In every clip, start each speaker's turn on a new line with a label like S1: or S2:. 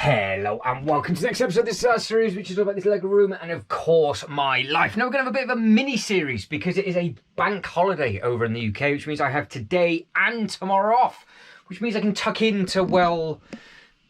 S1: Hello and welcome to the next episode of this series, which is all about this Lego room and of course my life. Now we're going to have a bit of a mini series because it is a bank holiday over in the UK, which means I have today and tomorrow off, which means I can tuck into, well,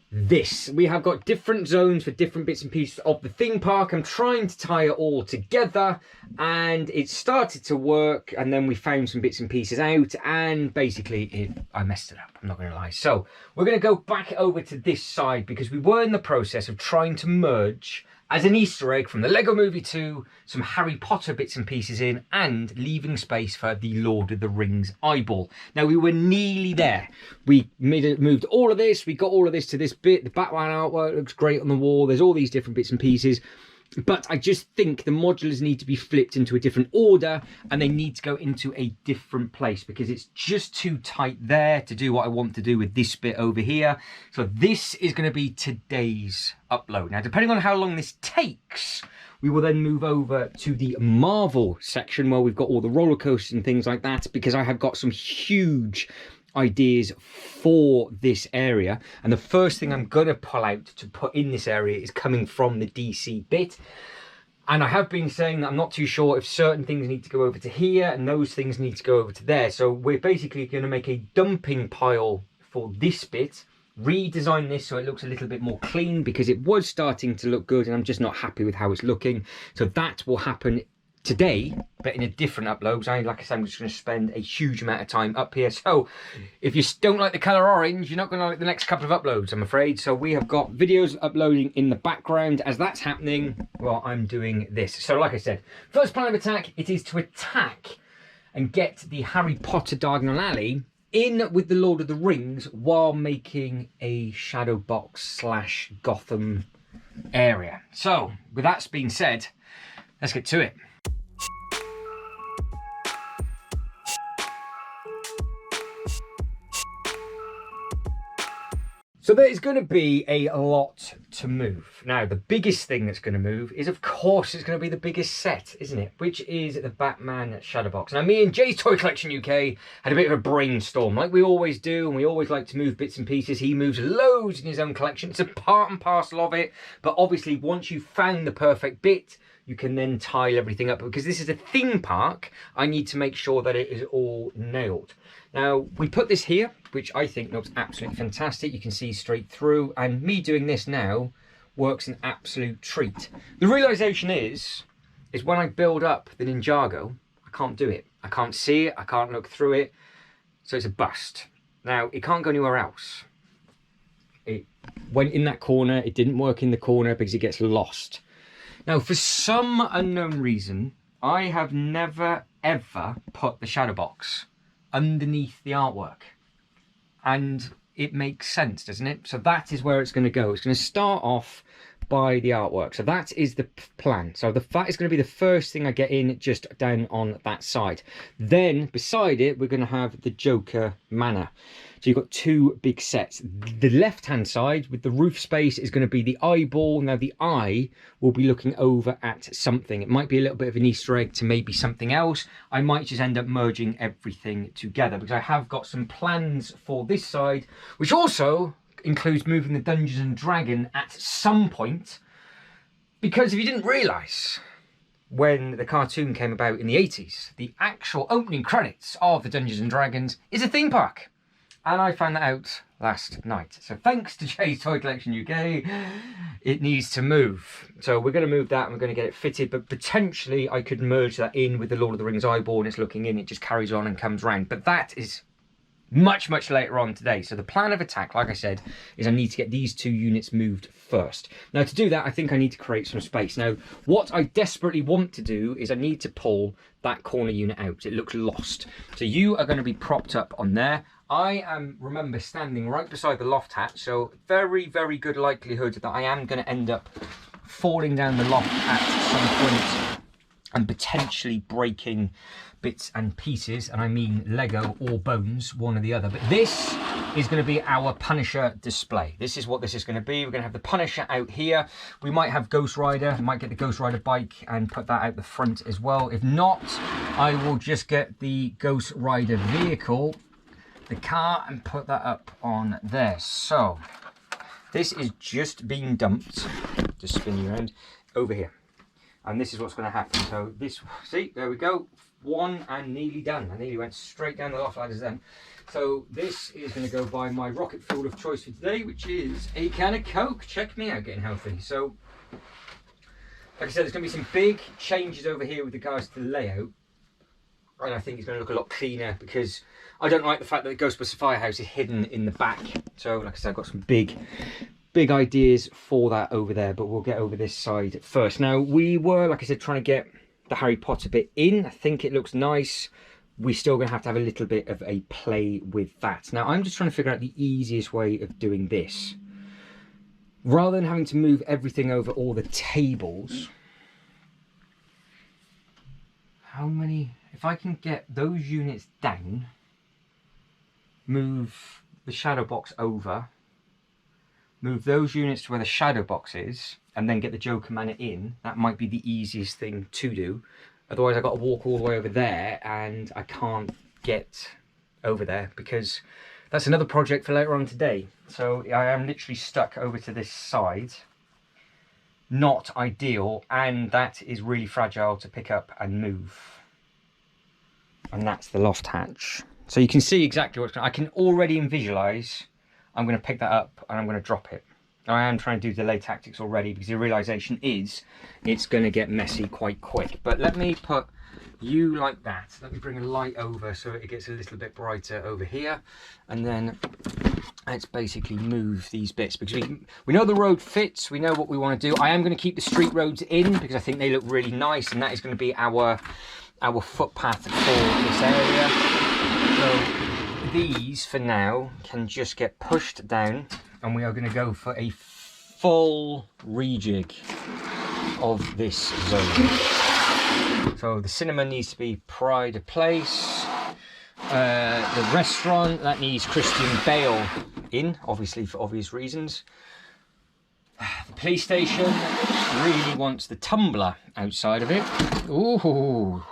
S1: this. We have got different zones for different bits and pieces of the theme park. I'm trying to tie it all together and it started to work, and then we found some bits and pieces out and basically I messed it up, I'm not going to lie. So we're going to go back over to this side because we were in the process of trying to merge as an Easter egg from the Lego Movie 2 some Harry Potter bits and pieces in and leaving space for the Lord of the Rings eyeball. Now we were nearly there. We moved all of this, we got all of this to this bit. The Batman artwork looks great on the wall. There's all these different bits and pieces. But I just think the modulars need to be flipped into a different order and they need to go into a different place because it's just too tight there to do what I want to do with this bit over here. So this is going to be today's upload. Now, depending on how long this takes, we will then move over to the Marvel section where we've got all the roller coasters and things like that, because I have got some huge ideas for this area, and the first thing I'm gonna pull out to put in this area is coming from the DC bit. And I have been saying that I'm not too sure if certain things need to go over to here and those things need to go over to there. So we're basically going to make a dumping pile for this bit, redesign this so it looks a little bit more clean because it was starting to look good and I'm just not happy with how it's looking. So that will happen today, but in a different upload. Like I said, I'm just going to spend a huge amount of time up here. So if you don't like the colour orange, you're not going to like the next couple of uploads, I'm afraid. So we have got videos uploading in the background. As that's happening, well, I'm doing this. So like I said, first plan of attack, it is to attack and get the Harry Potter Diagonal Alley in with the Lord of the Rings while making a shadow box / Gotham area. So with that being said, let's get to it. So there's going to be a lot to move. Now, the biggest thing that's going to move is, of course, it's going to be the biggest set, isn't it? Which is the Batman Shadow Box. Now, me and Jay's Toy Collection UK had a bit of a brainstorm, like we always do, and we always like to move bits and pieces. He moves loads in his own collection. It's a part and parcel of it. But obviously, once you've found the perfect bit, you can then tile everything up. Because this is a theme park, I need to make sure that it is all nailed. Now, we put this here, which I think looks absolutely fantastic. You can see straight through, and me doing this now works an absolute treat. The realization is when I build up the Ninjago, I can't do it. I can't see it, I can't look through it, so it's a bust. Now, it can't go anywhere else. It went in that corner, it didn't work in the corner because it gets lost. Now, for some unknown reason, I have never, ever put the shadow box underneath the artwork. And it makes sense, doesn't it? So that is where it's going to go. It's going to start off by the artwork. So that is the plan. So that is going to be the first thing I get in, just down on that side. Then beside it, we're going to have the Joker Manor. So you've got two big sets. The left-hand side with the roof space is going to be the eyeball. Now the eye will be looking over at something. It might be a little bit of an Easter egg to maybe something else. I might just end up merging everything together because I have got some plans for this side, which also includes moving the Dungeons and Dragons at some point. Because if you didn't realise, when the cartoon came about in the 80s, the actual opening credits of the Dungeons and Dragons is a theme park. And I found that out last night. So thanks to Jay's Toy Collection UK, it needs to move. So we're going to move that and we're going to get it fitted. But potentially I could merge that in with the Lord of the Rings eyeball and it's looking in. It just carries on and comes round. But that is much, much later on today. So the plan of attack, like I said, is I need to get these two units moved first. Now to do that, I think I need to create some space. Now, what I desperately want to do is I need to pull that corner unit out. It looks lost. So you are going to be propped up on there. I am, remember, standing right beside the loft hatch, so very, very good likelihood that I am going to end up falling down the loft at some point and potentially breaking bits and pieces, and I mean Lego or bones, one or the other. But this is going to be our Punisher display. This is what this is going to be. We're going to have the Punisher out here. We might have Ghost Rider. I might get the Ghost Rider bike and put that out the front as well. If not, I will just get the Ghost Rider vehicle, the car, and put that up on there. So This is just being dumped, just spin you around, over here. And this is what's going to happen. So this, see, there we go. One and nearly done. I nearly went straight down the loft ladders then. So this is going to go by my rocket fuel of choice for today, which is a can of Coke. Check me out getting healthy. So, like I said, there's going to be some big changes over here with regards to the layout. And I think it's going to look a lot cleaner because I don't like the fact that the Ghostbusters Firehouse is hidden in the back. So, like I said, I've got some big ideas for that over there, but we'll get over this side first. Now, we were, like I said, trying to get the Harry Potter bit in. I think it looks nice. We're still going to have a little bit of a play with that. Now, I'm just trying to figure out the easiest way of doing this. Rather than having to move everything over all the tables, how many, if I can get those units down, move the shadow box over, move those units to where the shadow box is, and then get the Joker Manor in, that might be the easiest thing to do. Otherwise, I've got to walk all the way over there, and I can't get over there because that's another project for later on today. So I am literally stuck over to this side. Not ideal, and that is really fragile to pick up and move. And that's the loft hatch. So you can see exactly what's going on. I can already visualize I'm going to pick that up and I'm going to drop it. I am trying to do delay tactics already because the realization is it's going to get messy quite quick. But let me put you like that. Let me bring a light over so it gets a little bit brighter over here. And then let's basically move these bits because we know the road fits. We know what we want to do. I am going to keep the street roads in because I think they look really nice. And that is going to be our footpath for this area. So these for now can just get pushed down. And we are going to go for a full rejig of this zone. So the cinema needs to be pride of place. The restaurant, that needs Christian Bale in, obviously for obvious reasons. The police station really wants the tumbler outside of it. Ooh,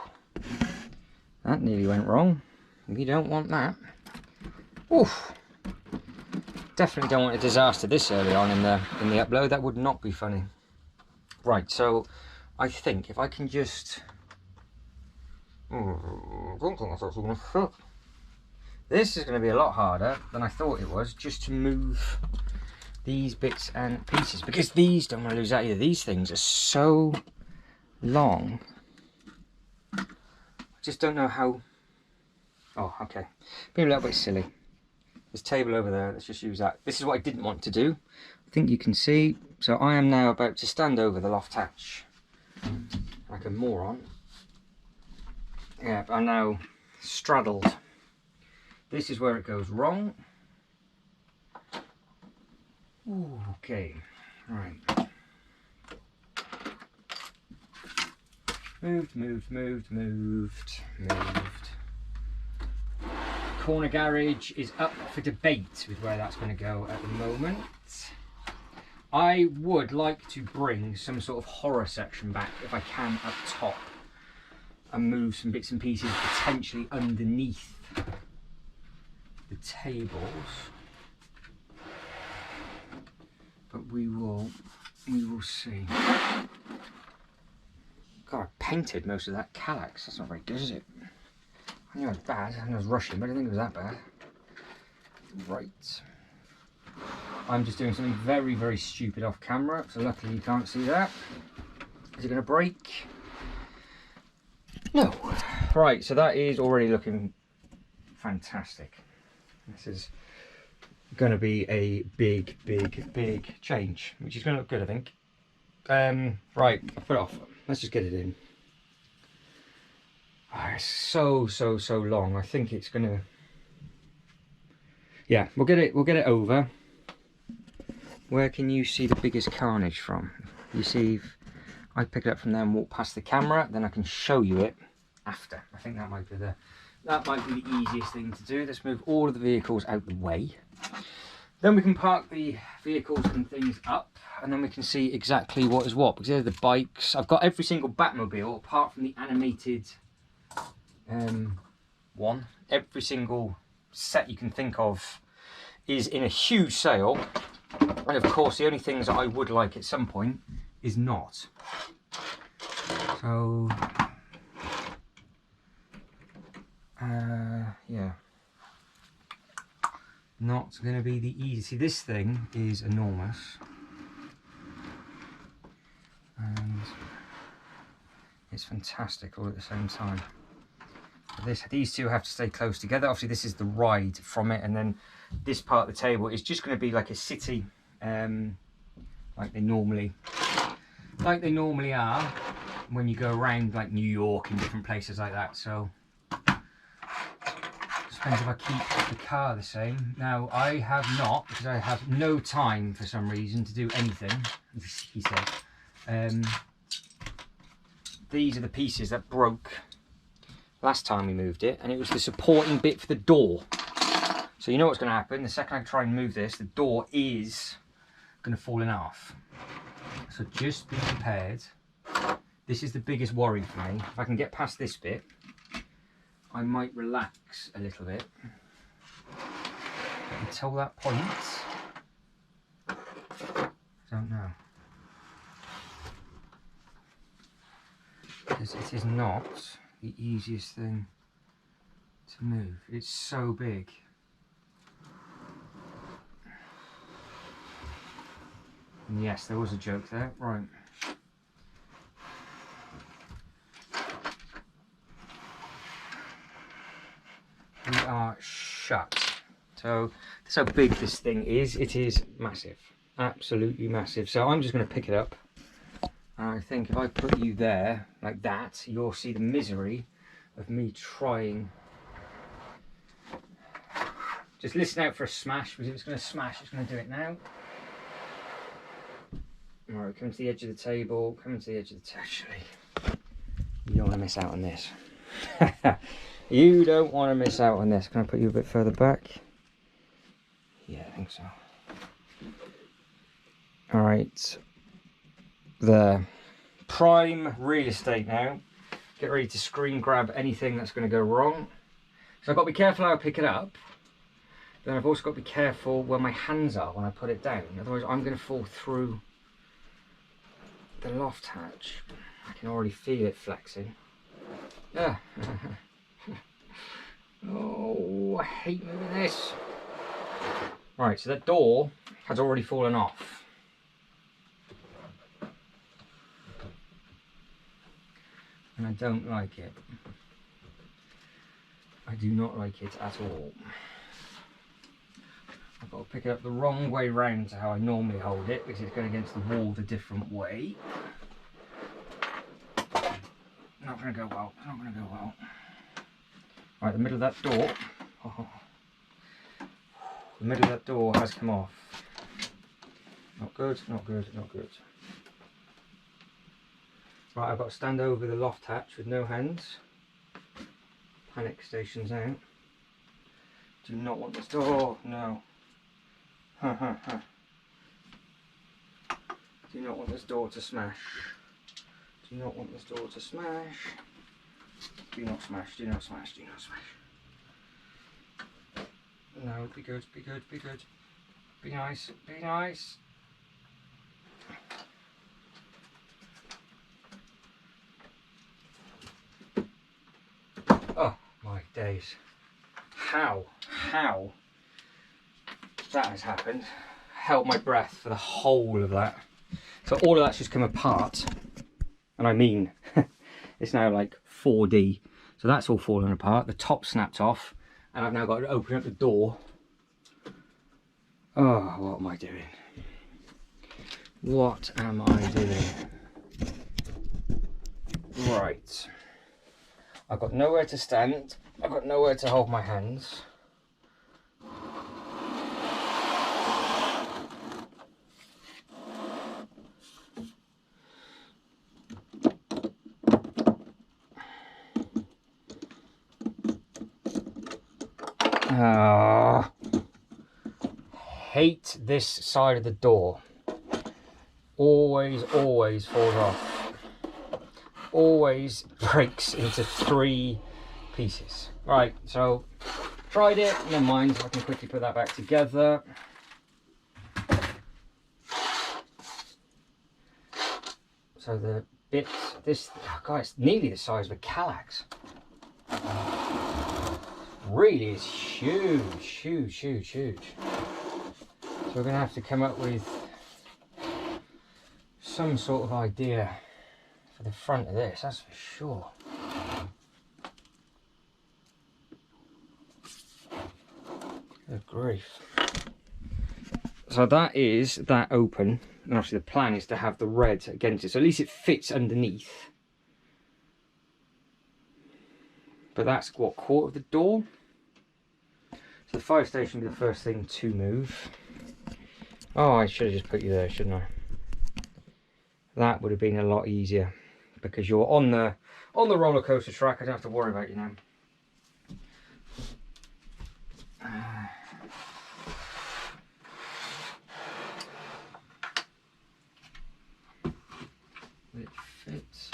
S1: that nearly went wrong. We don't want that. Oof. Definitely don't want a disaster this early on in the upload. That would not be funny. Right, so I think if I can just... I don't think that's actually going to fit. This is going to be a lot harder than I thought it was, just to move these bits and pieces. Because these, don't want to lose that either, these things are so long. I just don't know how... Oh, okay. Being a little bit silly. This table over there, let's just use that. This is what I didn't want to do. I think you can see. So I am now about to stand over the loft hatch like a moron. Yeah, I'm now straddled. This is where it goes wrong. Ooh, okay, right. Moved. Corner garage is up for debate with where that's going to go at the moment. I would like to bring some sort of horror section back if I can up top and move some bits and pieces potentially underneath the tables. But we will see. God, I painted most of that Kallax. That's not very good, is it? I knew it was bad, I knew I was rushing, but I didn't think it was that bad. Right. I'm just doing something very, very stupid off camera, so luckily you can't see that. Is it going to break? No. Right, so that is already looking fantastic. This is going to be a big change, which is going to look good, I think. Right, I'll put it off. Let's just get it in. Oh, it's so long. I think it's gonna... Yeah, we'll get it over. Where can you see the biggest carnage from? You see, if I pick it up from there and walk past the camera, then I can show you it after. I think that might be the easiest thing to do. Let's move all of the vehicles out the way. Then we can park the vehicles and things up, and then we can see exactly what is what. Because there's the bikes. I've got every single Batmobile apart from the animated one. Every single set you can think of is in a huge sale. And of course, the only things that I would like at some point is not. So, yeah. Not going to be the easy. See, this thing is enormous. And it's fantastic all at the same time. These two have to stay close together. Obviously, this is the ride from it, and then this part of the table is just going to be like a city, like they normally are when you go around like New York and different places like that. So depends if I keep the car the same. Now I have not, because I have no time for some reason to do anything. He said, these are the pieces that broke last time we moved it, and it was the supporting bit for the door. So you know what's going to happen. The second I try and move this, the door is going to fall in half. So just be prepared. This is the biggest worry for me. If I can get past this bit, I might relax a little bit. But until that point, I don't know. Because it is not the easiest thing to move. It's so big. And yes, there was a joke there. Right. We are shut. So that's how big this thing is. It is massive. Absolutely massive. So I'm just going to pick it up. And I think if I put you there, like that, you'll see the misery of me trying. Just listen out for a smash, because if it's going to smash, it's going to do it now. Alright, come to the edge of the table, come to the edge of the table. Actually, you don't want to miss out on this. You don't want to miss out on this. Can I put you a bit further back? Yeah, I think so. Alright. There. Prime real estate now. Get ready to screen grab anything that's going to go wrong. So I've got to be careful how I pick it up. Then I've also got to be careful where my hands are when I put it down. Otherwise I'm going to fall through the loft hatch. I can already feel it flexing. Yeah. Oh, I hate moving this. Right, so that door has already fallen off. And I don't like it. I do not like it at all. I've got to pick it up the wrong way round to how I normally hold it, because it's going against the wall the different way. Not going to go well. Not going to go well. Right, the middle of that door. Oh, the middle of that door has come off. Not good. Not good. Not good. Right, I've got to stand over the loft hatch with no hands. Panic stations out. Do not want this door. No. Do not want this door to smash. Do not want this door to smash. Do not smash. Do not smash. Do not smash. No, be good. Be good. Be good. Be nice. Be nice. Oh my days. How that has happened. Held my breath for the whole of that. So all of that's just come apart. And I mean, it's now like 4D. So that's all fallen apart. The top snapped off. And I've now got to open up the door. Oh, what am I doing? What am I doing? Right. I've got nowhere to stand. I've got nowhere to hold my hands. Hate this side of the door. Always falls off. Always breaks into 3 pieces. Right, so tried it, never mind, I can quickly put that back together. So the bits, this, oh God, it's nearly the size of a Kallax. Really is huge, huge, huge, huge. So we're going to have to come up with some sort of idea for the front of this, that's for sure. Good grief. So that is that open, and obviously the plan is to have the red against it, so at least it fits underneath. But that's what, quarter of the door? So the fire station will be the first thing to move. Oh, I should have just put you there, shouldn't I? That would have been a lot easier because you're on the roller coaster track. I don't have to worry about you now. It fits.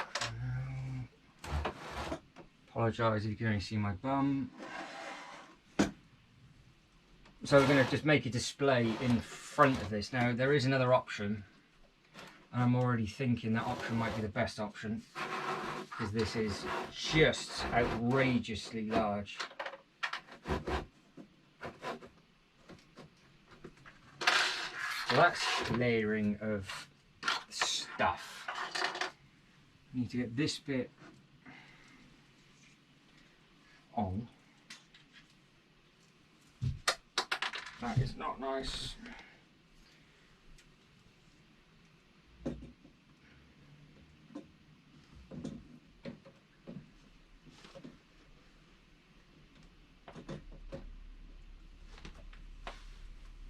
S1: Apologise if you can only see my bum. So we're going to just make a display in front of this. Now there is another option, and I'm already thinking that option might be the best option because this is just outrageously large. So that's layering of stuff. I need to get this bit on. That is not nice.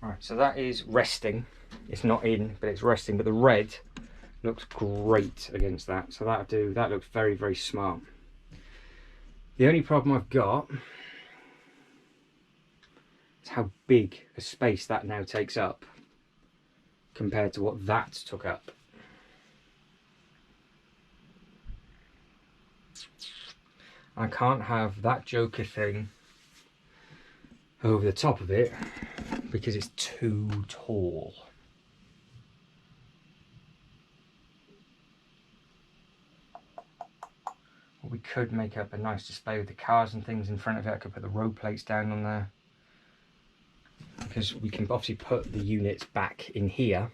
S1: Right, so that is resting. It's not in, but it's resting. But the red looks great against that. So that looks very, very smart. The only problem I've got is how big a space that now takes up compared to what that took up. I can't have that Joker thing over the top of it because it's too tall. We could make up a nice display with the cars and things in front of it. I could put the road plates down on there because we can obviously put the units back in here.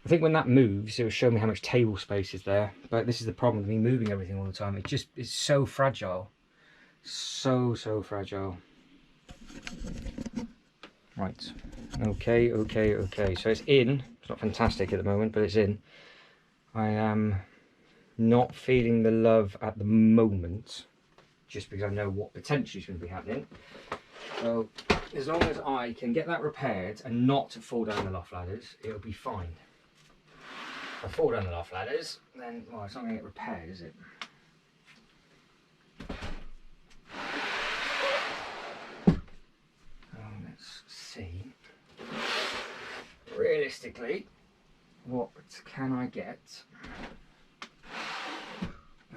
S1: I think when that moves, it will show me how much table space is there. But this is the problem with me moving everything all the time. It just is so fragile. So fragile. Right. Okay. So it's in. It's not fantastic at the moment, but it's in. I am not feeling the love at the moment, just because I know what potentially is going to be happening. So as long as I can get that repaired and not fall down the loft ladders, it'll be fine. If I fall down the loft ladders, then, well, it's not going to get repaired, is it? Let's see. Realistically, what can I get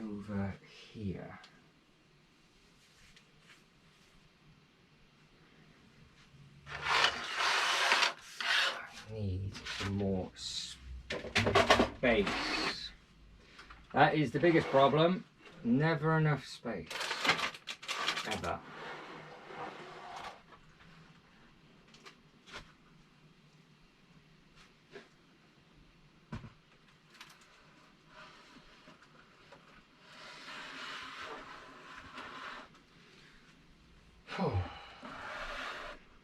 S1: over here? I need some more space. That is the biggest problem. Never enough space. Ever.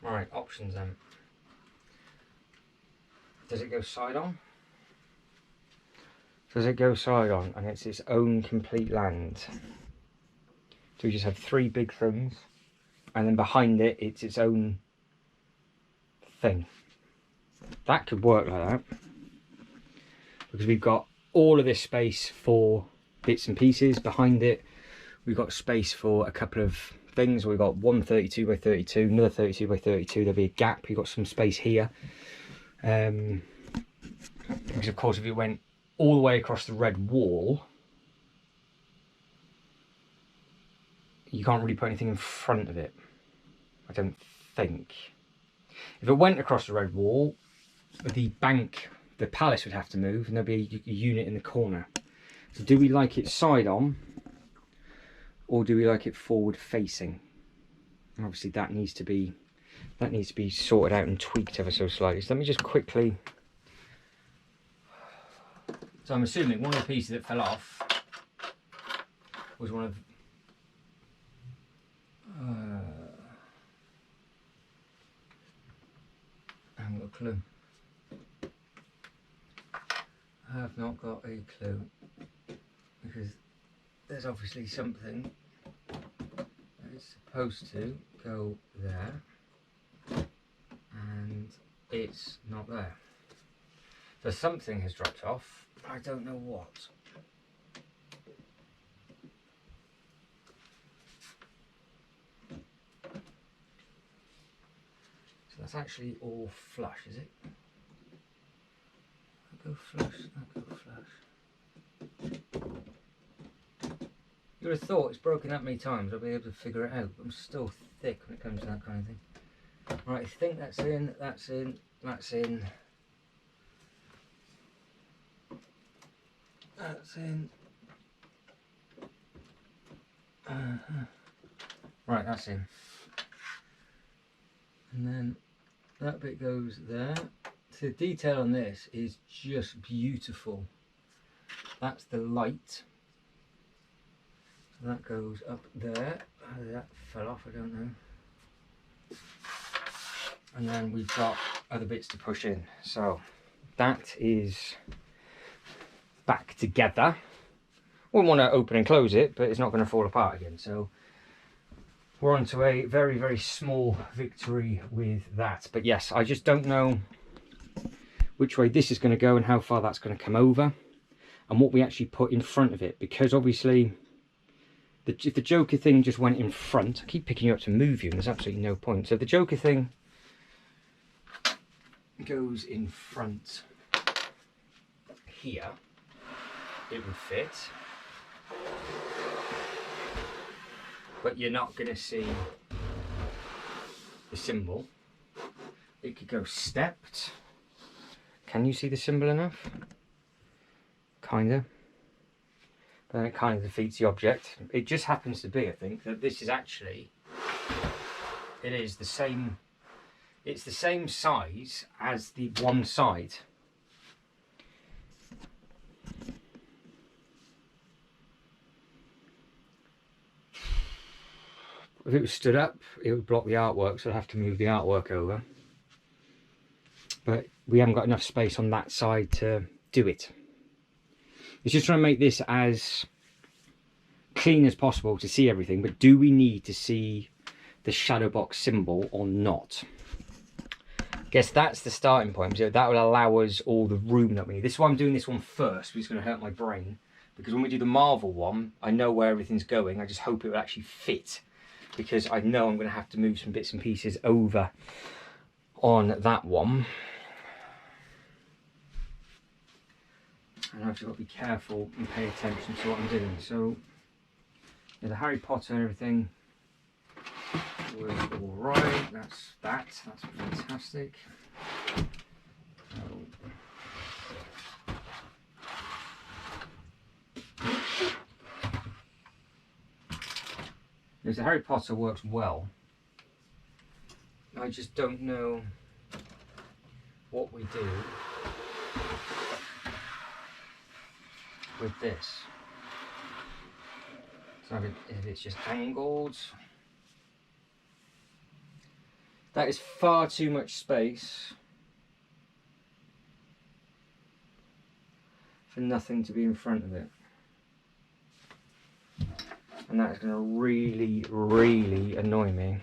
S1: Right, options then. Does it go side on? Does it go side on and it's its own complete land? Do we just have three big things and then behind it it's its own thing? That could work like that because we've got all of this space for bits and pieces. Behind it we've got space for a couple of things. We've got one 32 by 32, another 32 by 32. There'll be a gap. We've got some space here. Because of course if it went all the way across the red wall, you can't really put anything in front of it, I don't think. If it went across the red wall, the bank the palace would have to move, and there'll be a unit in the corner. So do we like it side on, or do we like it forward facing? And obviously that needs to be sorted out and tweaked ever so slightly. So let me just quickly. So I'm assuming one of the pieces that fell off was one of. I haven't got a clue. I have not got a clue, because there's obviously something that is supposed to go there and it's not there. So something has dropped off, I don't know what. So that's actually all flush, is it? That go flush, that go flush. You would have thought it's broken that many times I'll be able to figure it out, but I'm still thick when it comes to that kind of thing. Right, I think that's in, that's in, that's in. That's in. Right, that's in. And then that bit goes there. So the detail on this is just beautiful. That's the light. So that goes up there. How did that fell off? I don't know. And then we've got other bits to push in. So that is back together. Wouldn't want to open and close it, but it's not going to fall apart again. So we're on to a very, very small victory with that. But yes, I just don't know which way this is going to go and how far that's going to come over and what we actually put in front of it. Because obviously, if the Joker thing just went in front, I keep picking you up to move you and there's absolutely no point. So if the Joker thing goes in front here, it would fit. But you're not going to see the symbol. It could go stepped. Can you see the symbol enough? Kinda. But then it kind of defeats the object. It just happens to be, I think, that this is actually, it is the same, it's the same size as the one side. If it was stood up, it would block the artwork, so I'd have to move the artwork over. But we haven't got enough space on that side to do it. It's just trying to make this as clean as possible to see everything, but do we need to see the shadow box symbol or not? I guess that's the starting point. So that will allow us all the room that we need. This is why I'm doing this one first, because it's going to hurt my brain. Because when we do the Marvel one, I know where everything's going. I just hope it will actually fit, because I know I'm going to have to move some bits and pieces over on that one. And I've just got to be careful and pay attention to what I'm doing. So yeah, the Harry Potter and everything was all right. That's fantastic. Because the Harry Potter works well. I just don't know what we do with this. So if it's just angled. That is far too much space for nothing to be in front of it. And that is going to really, really annoy me.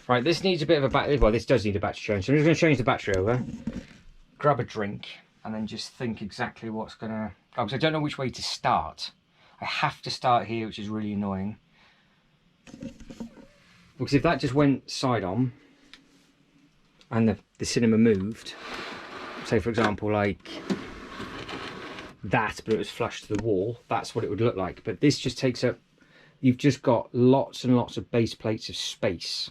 S1: Right, this needs a bit of a battery. Well, this does need a battery change. So I'm just going to change the battery over, grab a drink, and then just think exactly what's going to... Oh, because I don't know which way to start. I have to start here, which is really annoying. Because if that just went side on, and the cinema moved, say for example like that, but it was flush to the wall, that's what it would look like. But this just takes up... You've just got lots and lots of base plates of space.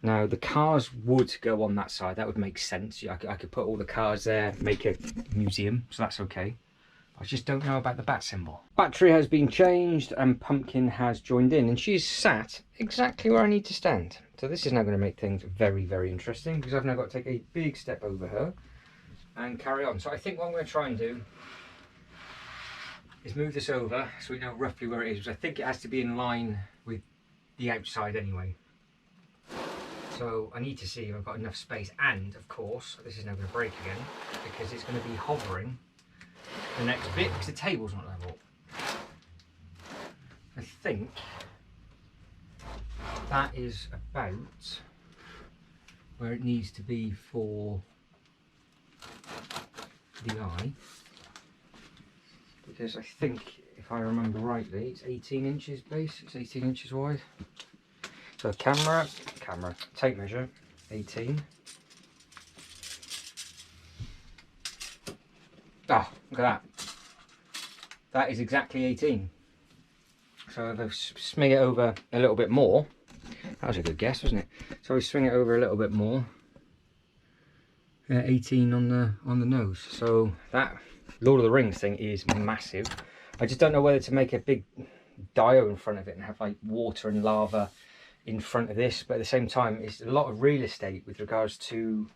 S1: Now the cars would go on that side, that would make sense. I could put all the cars there, make a museum, so that's okay. I just don't know about the bat symbol. Battery has been changed and Pumpkin has joined in, and she's sat exactly where I need to stand. So this is now going to make things very, very interesting, because I've now got to take a big step over her and carry on. So I think what I'm going to try and do is move this over so we know roughly where it is, because I think it has to be in line with the outside anyway. So I need to see if I've got enough space, and of course this is now going to break again because it's going to be hovering the next bit because the table's not level. I think that is about where it needs to be for the eye, because I think if I remember rightly it's 18 inches base, it's 18 inches wide. So camera, tape measure, 18. Ah, look at that. That is exactly 18. So if I swing it over a little bit more, that was a good guess, wasn't it? So we swing it over a little bit more. 18 on the nose. So that Lord of the Rings thing is massive. I just don't know whether to make a big dio in front of it and have like water and lava in front of this, but at the same time it's a lot of real estate with regards to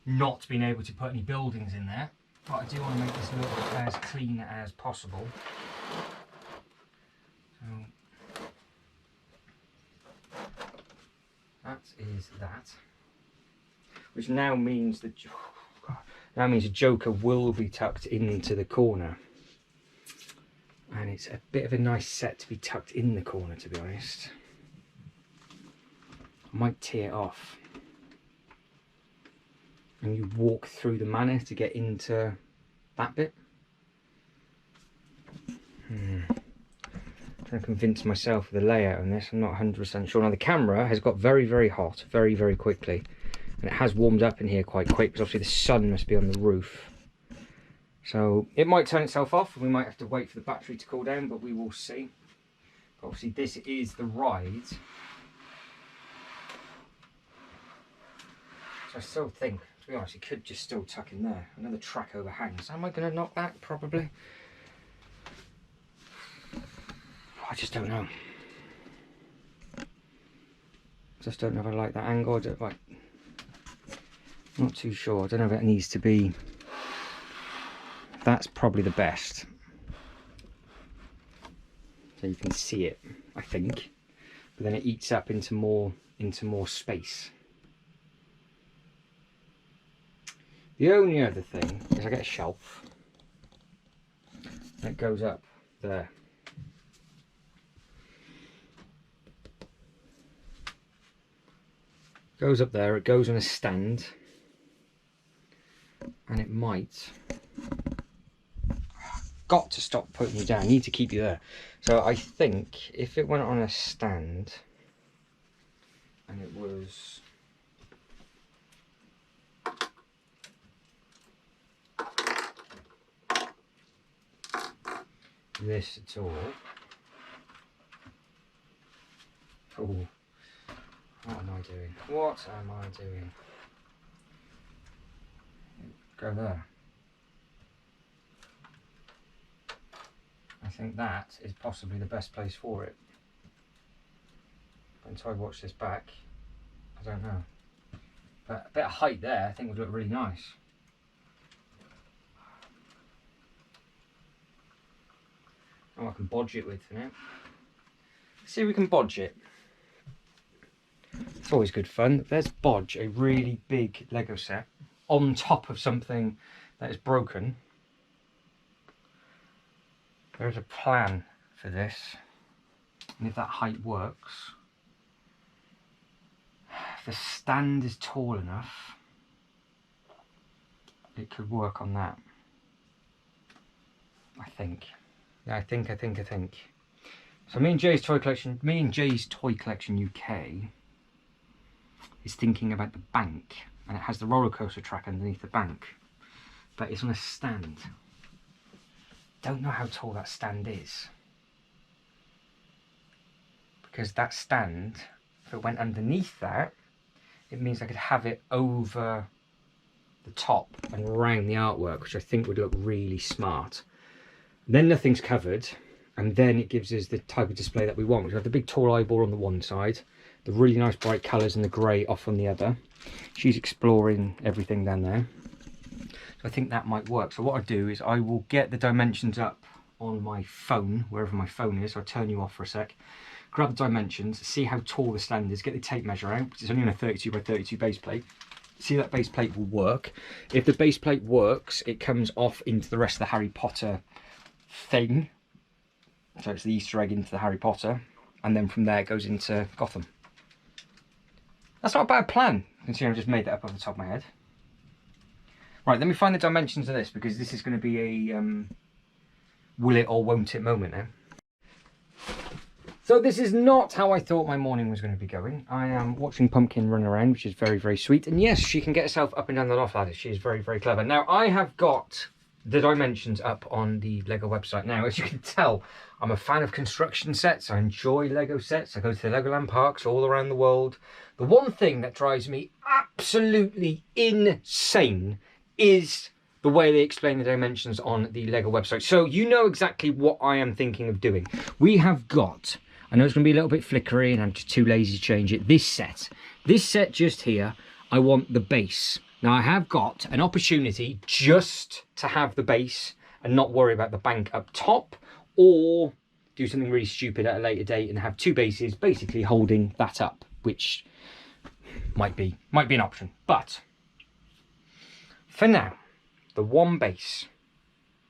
S1: not being able to put any buildings in there, but I do want to make this look as clean as possible. So that is that, which now means the Joker will be tucked into the corner, and it's a bit of a nice set to be tucked in the corner, to be honest. I might tee it off and you walk through the manor to get into that bit. Trying to convince myself of the layout on this. I'm not 100% sure. Now the camera has got very, very hot very, very quickly, and it has warmed up in here quite quick because obviously the sun must be on the roof. So it might turn itself off and we might have to wait for the battery to cool down, but we will see. But obviously this is the ride. So I still think, to be honest, it could just still tuck in there. Another track overhangs. Am I going to knock that? Probably. I just don't know. Just don't know if I like that angle. I don't, like, not too sure. I don't know if it needs to be. That's probably the best. So you can see it, I think. But then it eats up into more space. The only other thing is I get a shelf that goes up there. Goes up there, it goes on a stand, and it might. Got to stop putting you down, I need to keep you there. So I think if it went on a stand and it was this at all. Oh, what am I doing? What am I doing? Go there. I think that is possibly the best place for it. But until I watch this back, I don't know. But a bit of height there I think would look really nice. Oh, I can bodge it with now. See if we can bodge it. It's always good fun. There's bodge, a really big Lego set on top of something that is broken. There's a plan for this, and if that height works, if the stand is tall enough, it could work on that. I think. Yeah, I think. So me and Jay's Toy Collection UK is thinking about the bank, and it has the roller coaster track underneath the bank, but it's on a stand. Don't know how tall that stand is, because that stand if it went underneath that, it means I could have it over the top and around the artwork, which I think would look really smart. Then nothing's covered, and then it gives us the type of display that we want. We have the big tall eyeball on the one side, the really nice bright colours and the grey off on the other. She's exploring everything down there. So I think that might work. So what I'll do is I will get the dimensions up on my phone, wherever my phone is. I'll turn you off for a sec. Grab the dimensions, see how tall the stand is, get the tape measure out, because it's only on a 32 by 32 base plate. See that base plate will work. If the base plate works, it comes off into the rest of the Harry Potter thing. So it's the Easter egg into the Harry Potter, and then from there it goes into Gotham. That's not a bad plan, considering I just made that up off the top of my head. Right, let me find the dimensions of this, because this is going to be a will it or won't it moment now. So this is not how I thought my morning was going to be going. I am watching Pumpkin run around, which is very, very sweet. And yes, she can get herself up and down the loft ladder. She is very, very clever. Now, I have got the dimensions up on the Lego website. Now, as you can tell, I'm a fan of construction sets. I enjoy Lego sets. I go to the Legoland parks all around the world. The one thing that drives me absolutely insane is the way they explain the dimensions on the Lego website. So you know exactly what I am thinking of doing. We have got, I know it's going to be a little bit flickery and I'm just too lazy to change it, this set just here, I want the base. Now I have got an opportunity just to have the base and not worry about the bank up top, or do something really stupid at a later date and have two bases basically holding that up, which might be an option. But for now, the one base,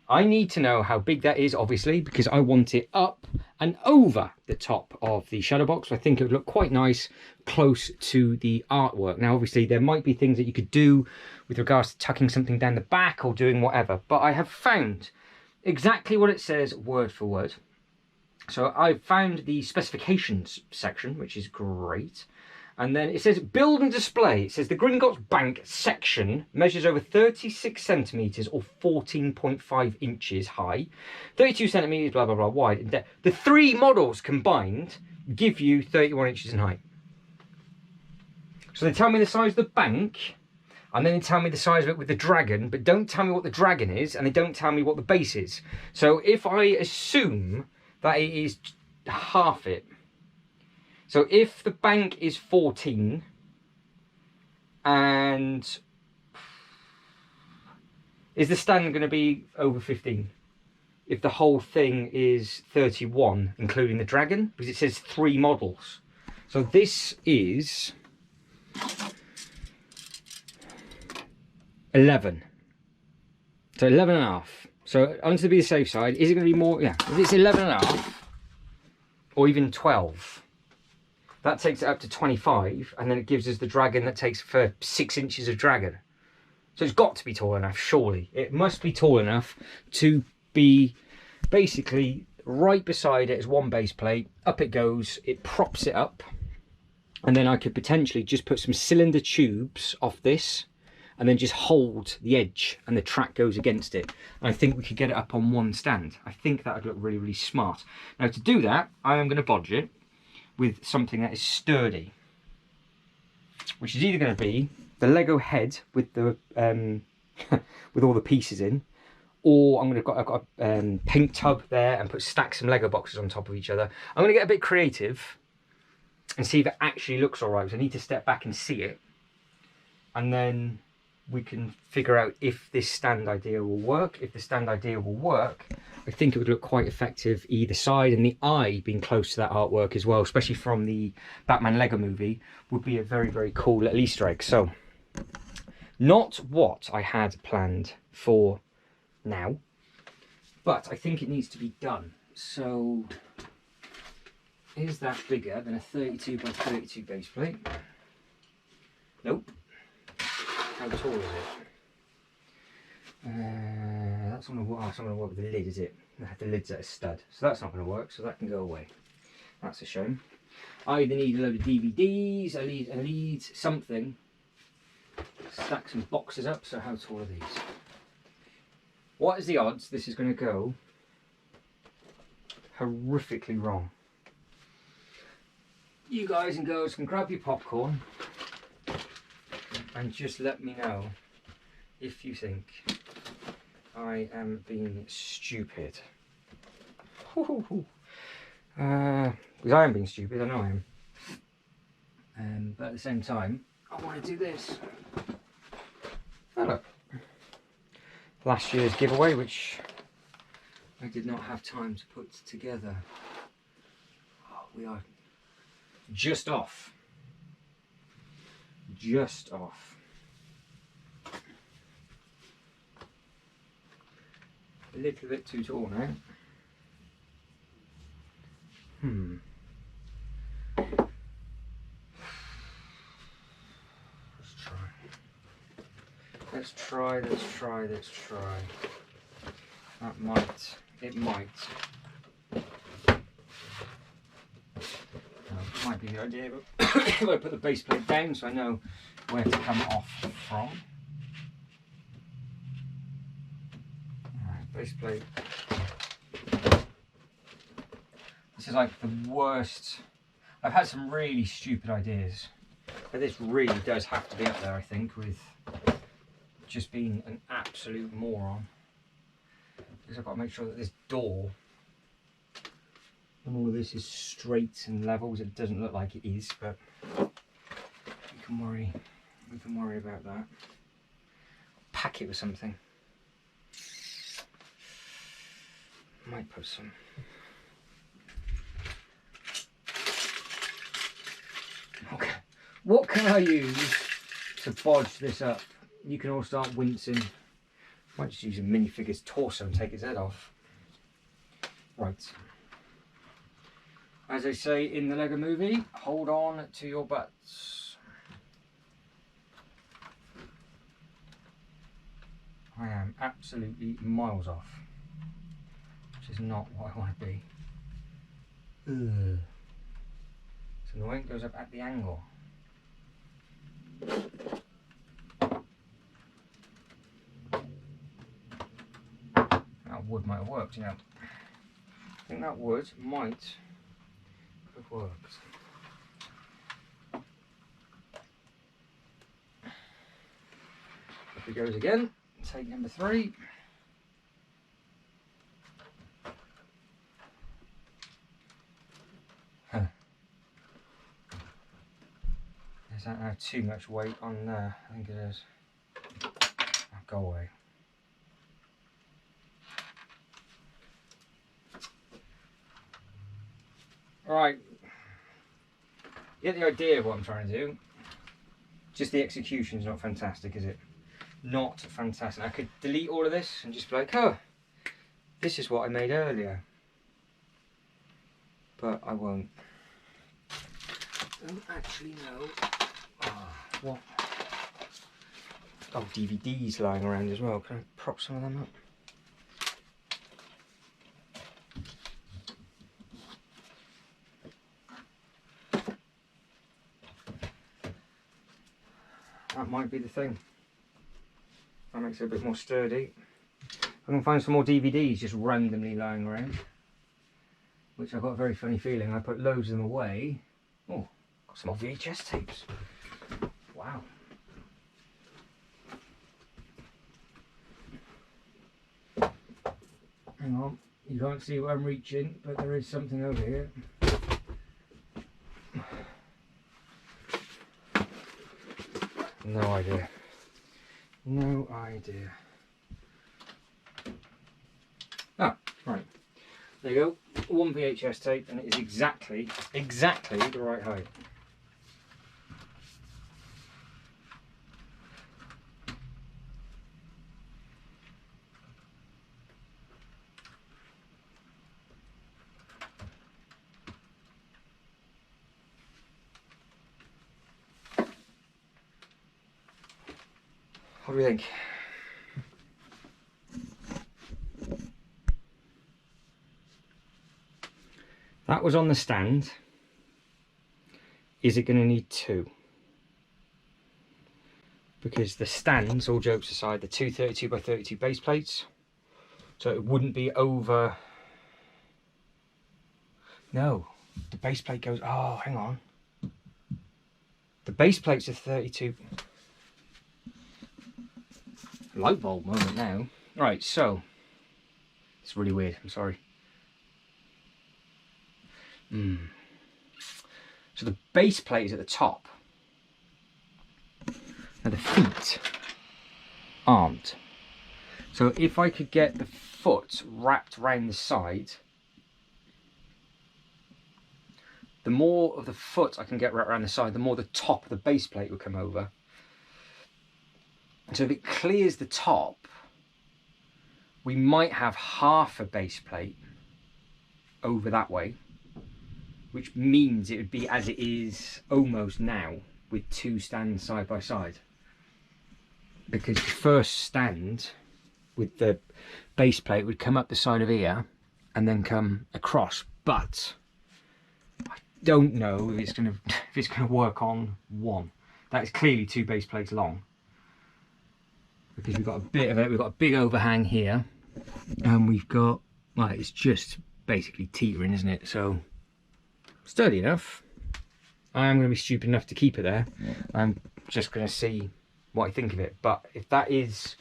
S1: I need to know how big that is, obviously, because I want it up and over the top of the shadow box. I think it would look quite nice close to the artwork. Now, obviously, there might be things that you could do with regards to tucking something down the back or doing whatever, but I have found exactly what it says word for word. So I've found the specifications section, which is great. And then it says build and display. It says the Gringotts Bank section measures over 36 centimetres or 14.5 inches high, 32 centimetres, blah, blah, blah, wide and depth. The three models combined give you 31 inches in height. So they tell me the size of the bank, and then they tell me the size of it with the dragon, but don't tell me what the dragon is, and they don't tell me what the base is. So if I assume that it is half it, so if the bank is 14 and is the stand going to be over 15? If the whole thing is 31, including the dragon, because it says 3 models. So this is 11. So 11 and a half. So on to be the safe side, is it going to be more? Yeah, if it's 11 and a half or even 12. That takes it up to 25, and then it gives us the dragon that takes for 6 inches of dragon. So it's got to be tall enough, surely. It must be tall enough to be basically right beside it as one base plate. Up it goes, it props it up, and then I could potentially just put some cylinder tubes off this, and then just hold the edge, and the track goes against it. And I think we could get it up on one stand. I think that would look really, really smart. Now to do that, I am going to bodge it with something that is sturdy, which is either going to be the Lego head with the with all the pieces in, or I've got a paint tub there and stacks some Lego boxes on top of each other. I'm going to get a bit creative and see if it actually looks all right. So I need to step back and see it, and then we can figure out if this stand idea will work. If the stand idea will work, I think it would look quite effective either side, and the eye being close to that artwork as well, especially from the Batman Lego movie, would be a very, very cool little Easter egg. So, not what I had planned for now, but I think it needs to be done. So, is that bigger than a 32 by 32 base plate? Nope. How tall is it? That's not going to work with the lid, is it? The lid's at a stud, so that's not going to work, so that can go away. That's a shame. I either need a load of DVDs, I need something. Stack some boxes up, so how tall are these? What is the odds this is going to go horrifically wrong? you guys and girls can grab your popcorn and just let me know if you think I am being stupid. Because I am being stupid, I know I am. But at the same time, I want to do this. Oh look. Last year's giveaway, which I did not have time to put together. Oh, we are just off. Just off. A little bit too tall now. Let's try. Let's try. It might. Might be the idea, but if I put the base plate down so I know where to come off from. Alright, base plate. This is like the worst. I've had some really stupid ideas, but this really does have to be up there, I think, with just being an absolute moron. Because I've got to make sure that this door and all of this is straight and level. It doesn't look like it is, but we can worry about that. Pack it with something. Might put some. Okay. What can I use to bodge this up? You can all start wincing. Might just use a minifigure's torso and take its head off. Right. As they say in the Lego movie, hold on to your butts. I am absolutely miles off, which is not what I want to be. Ugh. It's annoying, it goes up at the angle. That wood might have worked, you know. I think that wood might have worked. Up he goes again. Take number 3. Huh. Is that now too much weight on there? I think it is. Oh, go away. Right. You get the idea of what I'm trying to do. Just the execution's not fantastic, is it? Not fantastic. I could delete all of this and just be like, oh, this is what I made earlier. But I won't. I don't actually know. What? Oh, DVDs lying around as well. Can I prop some of them up? That might be the thing. That makes it a bit more sturdy. I can find some more DVDs just randomly lying around, which I've got a very funny feeling. I put loads of them away. Oh, got some more VHS tapes. Wow. Hang on, you can't see where I'm reaching, but there is something over here. No idea. No idea. Ah, right. There you go. 1 VHS tape, and it is exactly the right height. What do we think? That was on the stand. Is it going to need 2? Because the stands, all jokes aside, the 2 32 by 32 base plates, so it wouldn't be over. No, the base plate goes. Oh, hang on. The base plates are 32. Light bulb moment now. Right, so it's really weird. I'm sorry. So the base plate is at the top. Now the feet aren't. So if I could get the foot wrapped around the side, the more of the foot I can get wrapped around the side, the more the top of the base plate would come over. So if it clears the top, we might have half a base plate over that way, which means it would be as it is almost now with two stands side by side. Because the first stand with the base plate would come up the side of here and then come across, but I don't know if it's gonna work on one. That is clearly two base plates long, because we've got a bit of it. We've got a big overhang here, and we've got, well, it's just basically teetering, isn't it? So sturdy enough. I'm going to be stupid enough to keep it there. I'm just going to see what I think of it. But if that is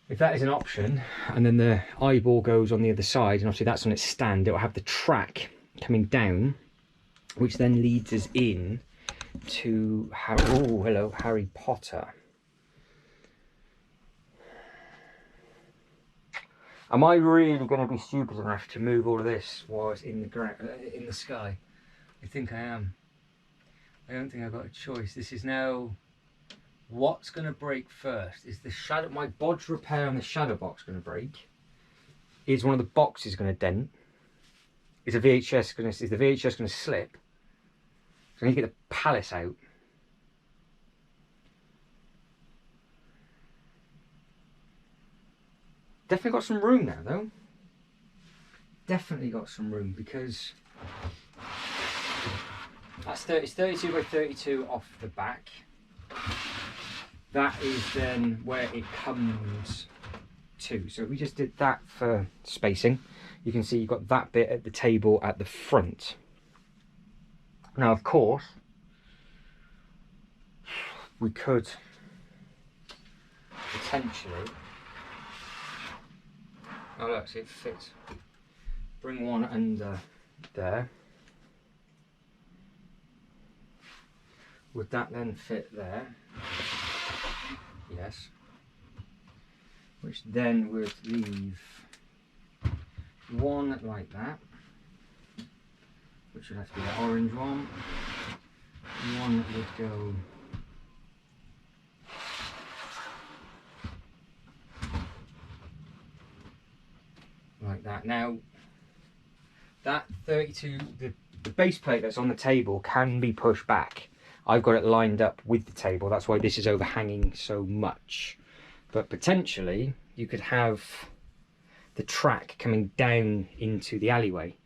S1: an option, and then the eyeball goes on the other side, and obviously that's on its stand, it will have the track coming down, which then leads us in to Harry Potter. Am I really going to be stupid enough to move all of this while it's in the ground, in the sky? I think I am. I don't think I've got a choice. This is now, what's going to break first? Is my bodge repair on the shadow box going to break? Is one of the boxes going to dent? Is the VHS going to slip? So I need to get the pallets out. Definitely got some room now though. Definitely got some room, because it's 32 by 32 off the back. That is then where it comes to. So we just did that for spacing. You can see you've got that bit at the table at the front. Now, of course, we could potentially, oh look, see, it fits. Bring one under there. Would that then fit there? Yes. Which then would leave one like that, which would have to be the orange one. One would go like that. Now, that 32, the base plate that's on the table can be pushed back. I've got it lined up with the table, that's why this is overhanging so much. But potentially you could have the track coming down into the alleyway,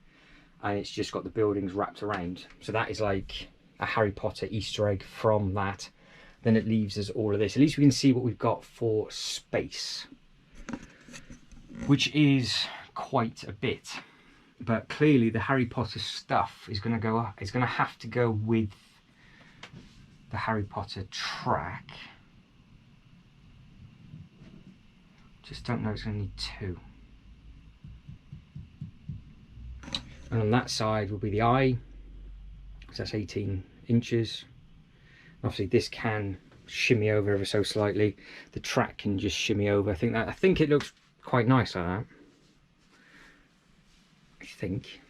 S1: and it's just got the buildings wrapped around. So that is like a Harry Potter Easter egg from that. Then it leaves us all of this. At least we can see what we've got for space, which is quite a bit. But clearly the Harry Potter stuff is going to go, it's going to have to go with the Harry Potter track. Just don't know, it's going to need two. And on that side will be the eye, so that's 18 inches. Obviously this can shimmy over ever so slightly. The track can just shimmy over. I think it looks quite nice like that. I think.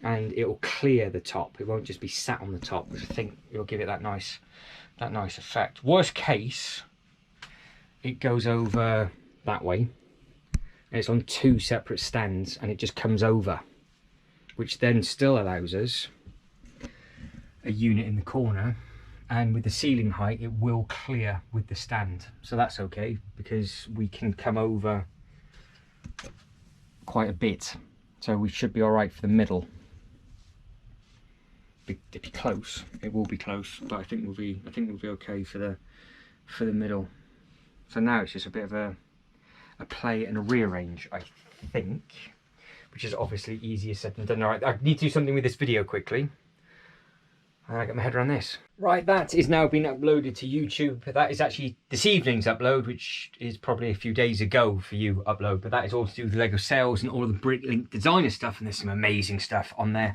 S1: And it will clear the top. It won't just be sat on the top, which I think it'll give it that nice effect. Worst case, it goes over that way, and it's on two separate stands, and it just comes over, which then still allows us a unit in the corner, and with the ceiling height it will clear with the stand. So that's okay, because we can come over quite a bit, so we should be all right for the middle. It'll be close, it will be close, but I think we'll be okay for the middle. So now it's just a bit of a play and a rearrange, I think, which is obviously easier said than done. All right, I need to do something with this video quickly. And I get my head around this. Right, that is now been uploaded to YouTube. That is actually this evening's upload, which is probably a few days ago for you upload, but that is all to do with LEGO sales and all of the Bricklink designer stuff, and there's some amazing stuff on there.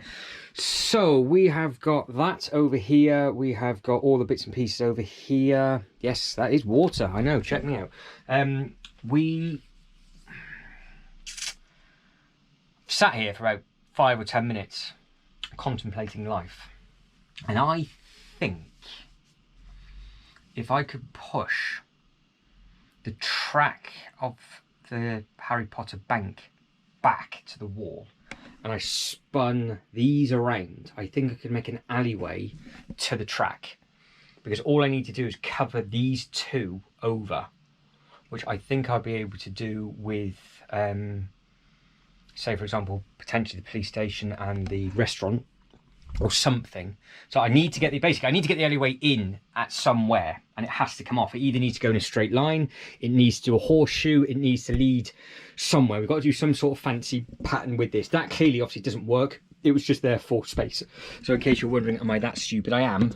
S1: So we have got that over here. We have got all the bits and pieces over here. Yes, that is water. I know, check me out. We sat here for about 5 or 10 minutes contemplating life. And I think if I could push the track of the Harry Potter bank back to the wall and I spun these around, I think I could make an alleyway to the track, because all I need to do is cover these two over, which I think I'll be able to do with, say for example, potentially the police station and the restaurant, or something. So I need to get I need to get the alleyway in at somewhere, and it has to come off. It either needs to go in a straight line, it needs to do a horseshoe, it needs to lead somewhere. We've got to do some sort of fancy pattern with this. That clearly obviously doesn't work. It was just there for space. So in case you're wondering, am I that stupid? I am,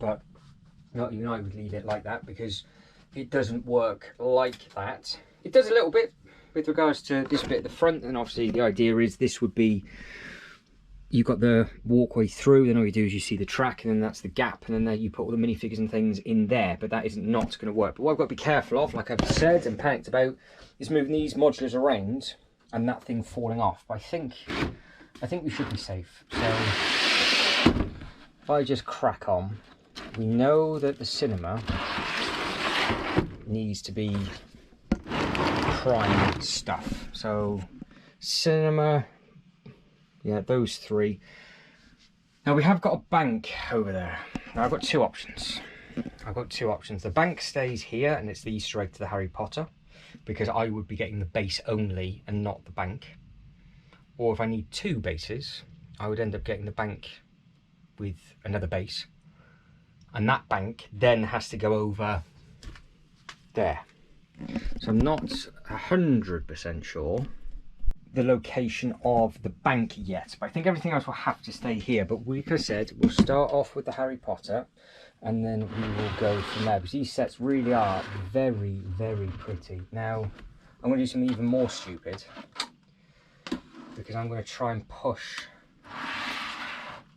S1: but not even I would leave it like that, because it doesn't work like that. It does a little bit with regards to this bit at the front, and obviously the idea is this would be, you've got the walkway through, then all you do is you see the track, and then that's the gap, and then there you put all the minifigures and things in there, but that is not going to work. But what I've got to be careful of, like I've said and panicked about, is moving these modulars around and that thing falling off. But I think we should be safe. So if I just crack on, we know that the cinema needs to be prime stuff. So cinema, yeah, those three. Now we have got a bank over there. Now I've got two options. The bank stays here and it's the Easter egg to the Harry Potter, because I would be getting the base only and not the bank. Or if I need two bases, I would end up getting the bank with another base, and that bank then has to go over there. So I'm not 100% sure the location of the bank yet, but I think everything else will have to stay here. But like I said, we'll start off with the Harry Potter and then we will go from there, because these sets really are very, very pretty. Now I'm going to do something even more stupid, because I'm going to try and push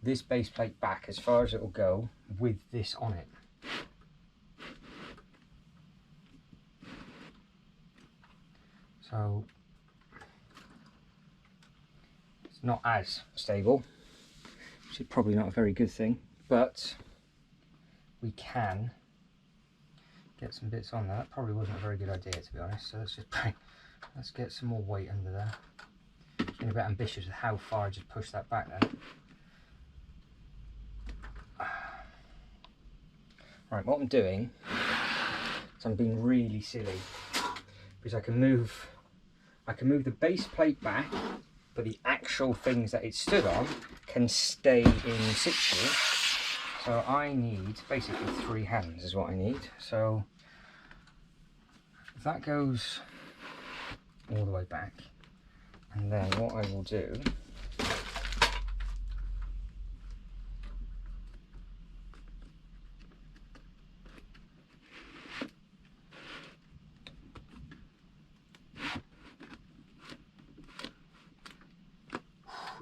S1: this base plate back as far as it will go with this on it. So it's not as stable, which is probably not a very good thing, but we can get some bits on there. That probably wasn't a very good idea, to be honest. So let's get some more weight under there. Being a bit ambitious with how far I just pushed that back then. Right, what I'm doing is I'm being really silly, because I can move the base plate back, but the actual things that it stood on can stay in situ. So I need basically 3 hands is what I need. So if that goes all the way back, and then what I will do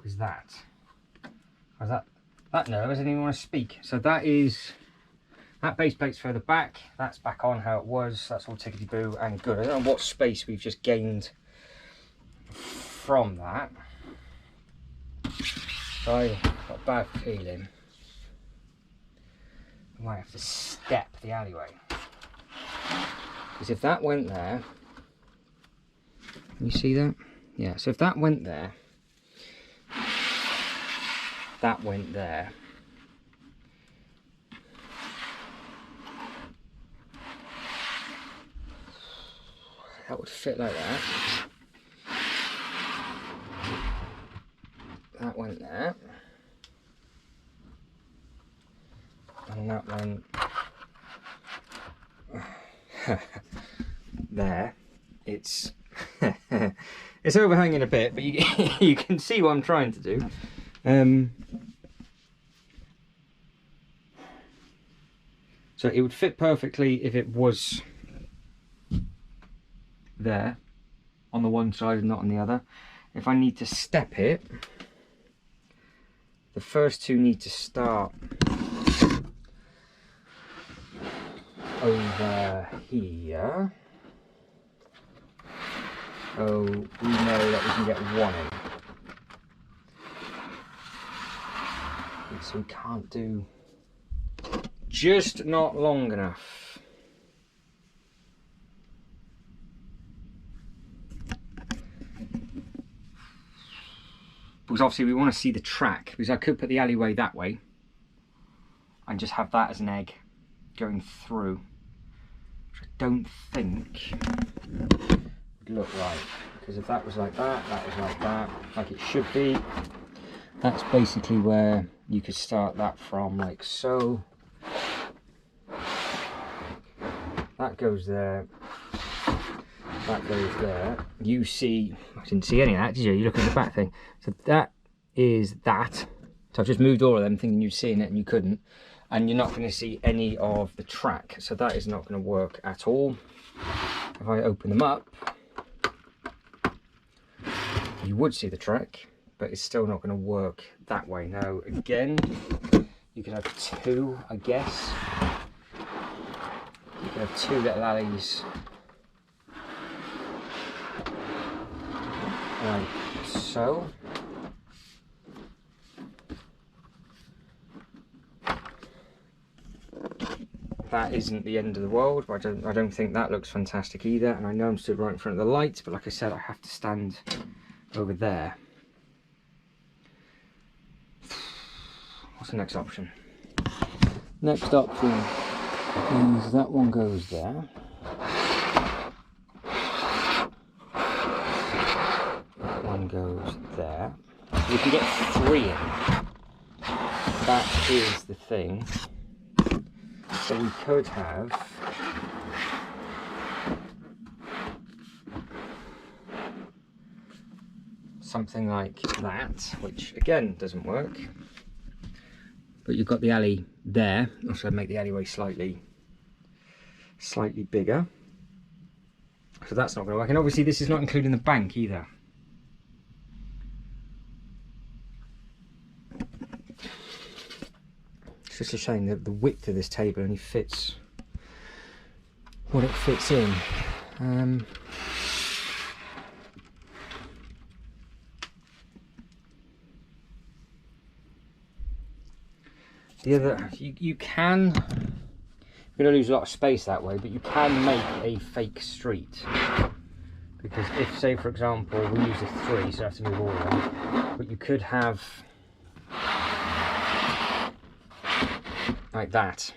S1: is that nervous, I didn't even want to speak. So that base plate's further back, that's back on how it was, that's all tickety boo and good. I don't know what space we've just gained from that. So I've got a bad feeling I might have to step the alleyway, because if that went there, can you see that? Yeah, so if that went there, that went there, that would fit like that. That went there, and that went there. It's it's overhanging a bit, but you can see what I'm trying to do. So it would fit perfectly if it was there on the one side and not on the other. If I need to step it, the first two need to start over here. Oh, we know that we can get one in. So we can't do, just not long enough. Because obviously we want to see the track, because I could put the alleyway that way and just have that as an egg going through, which I don't think would look right, because if that was like that, that was like that, like it should be, that's basically where you could start that from, like so. That goes there, that goes there. You see, I didn't see any of that, did you? You look at the back thing. So that is that. So I've just moved all of them thinking you'd seen it and you couldn't. And you're not going to see any of the track. So that is not going to work at all. If I open them up, you would see the track, but it's still not going to work that way. Now, again, you can have two, I guess. You can have two little alleys. Like so. That isn't the end of the world, but I don't think that looks fantastic either. And I know I'm stood right in front of the lights, but like I said, I have to stand over there. What's the next option? Next option is that one goes there. That one goes there. So we can get three in. That is the thing. So we could have something like that, which again doesn't work. But you've got the alley there. Also make the alleyway slightly bigger. So that's not going to work. And obviously this is not including the bank either. It's just a shame that the width of this table only fits what it fits in. The other, you can, you're going to lose a lot of space that way, but you can make a fake street. Because if, say for example, we use a 3, so I have to move all of them, but you could have like that,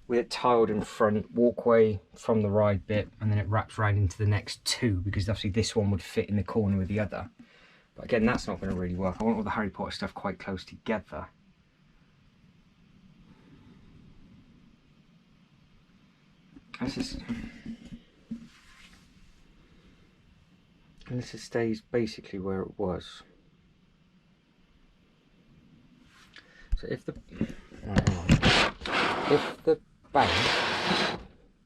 S1: with it tiled in front, walkway from the ride bit, and then it wraps around into the next two, because obviously this one would fit in the corner with the other. But again, that's not going to really work. I want all the Harry Potter stuff quite close together. And this stays basically where it was. So if the bank,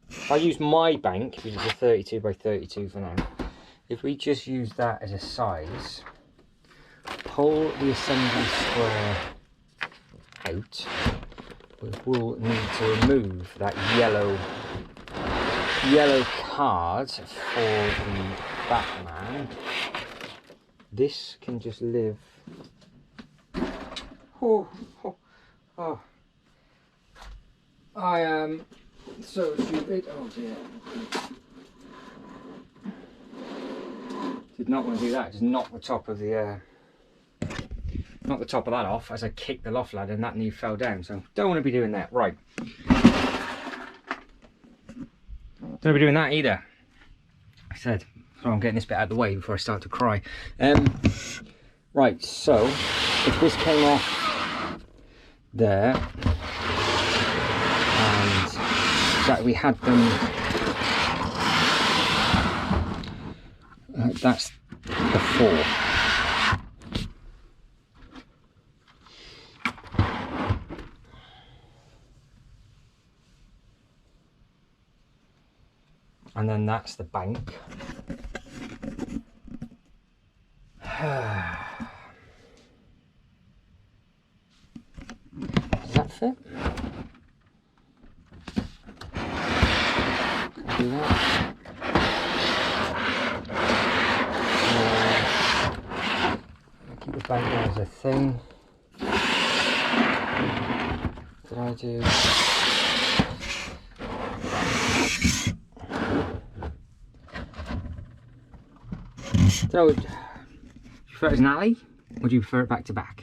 S1: if I use my bank, which is a 32 by 32 for now, if we just use that as a size, pull the assembly square out, we will need to remove that yellow card for the Batman. This can just live. Oh. I am so stupid. Oh dear. Did not want to do that. Just knock the top of the that off as I kicked the loft ladder, and that knee fell down. So don't want to be doing that. Right. Don't be doing that either. I said, so I'm getting this bit out of the way before I start to cry. Right, so if this came off there, and that we had them, that's the 4. then that's the bank. Does that fit? Can I do that? Keep the bank there as a thing. Did I do? So, do you prefer it as an alley, or do you prefer it back to back?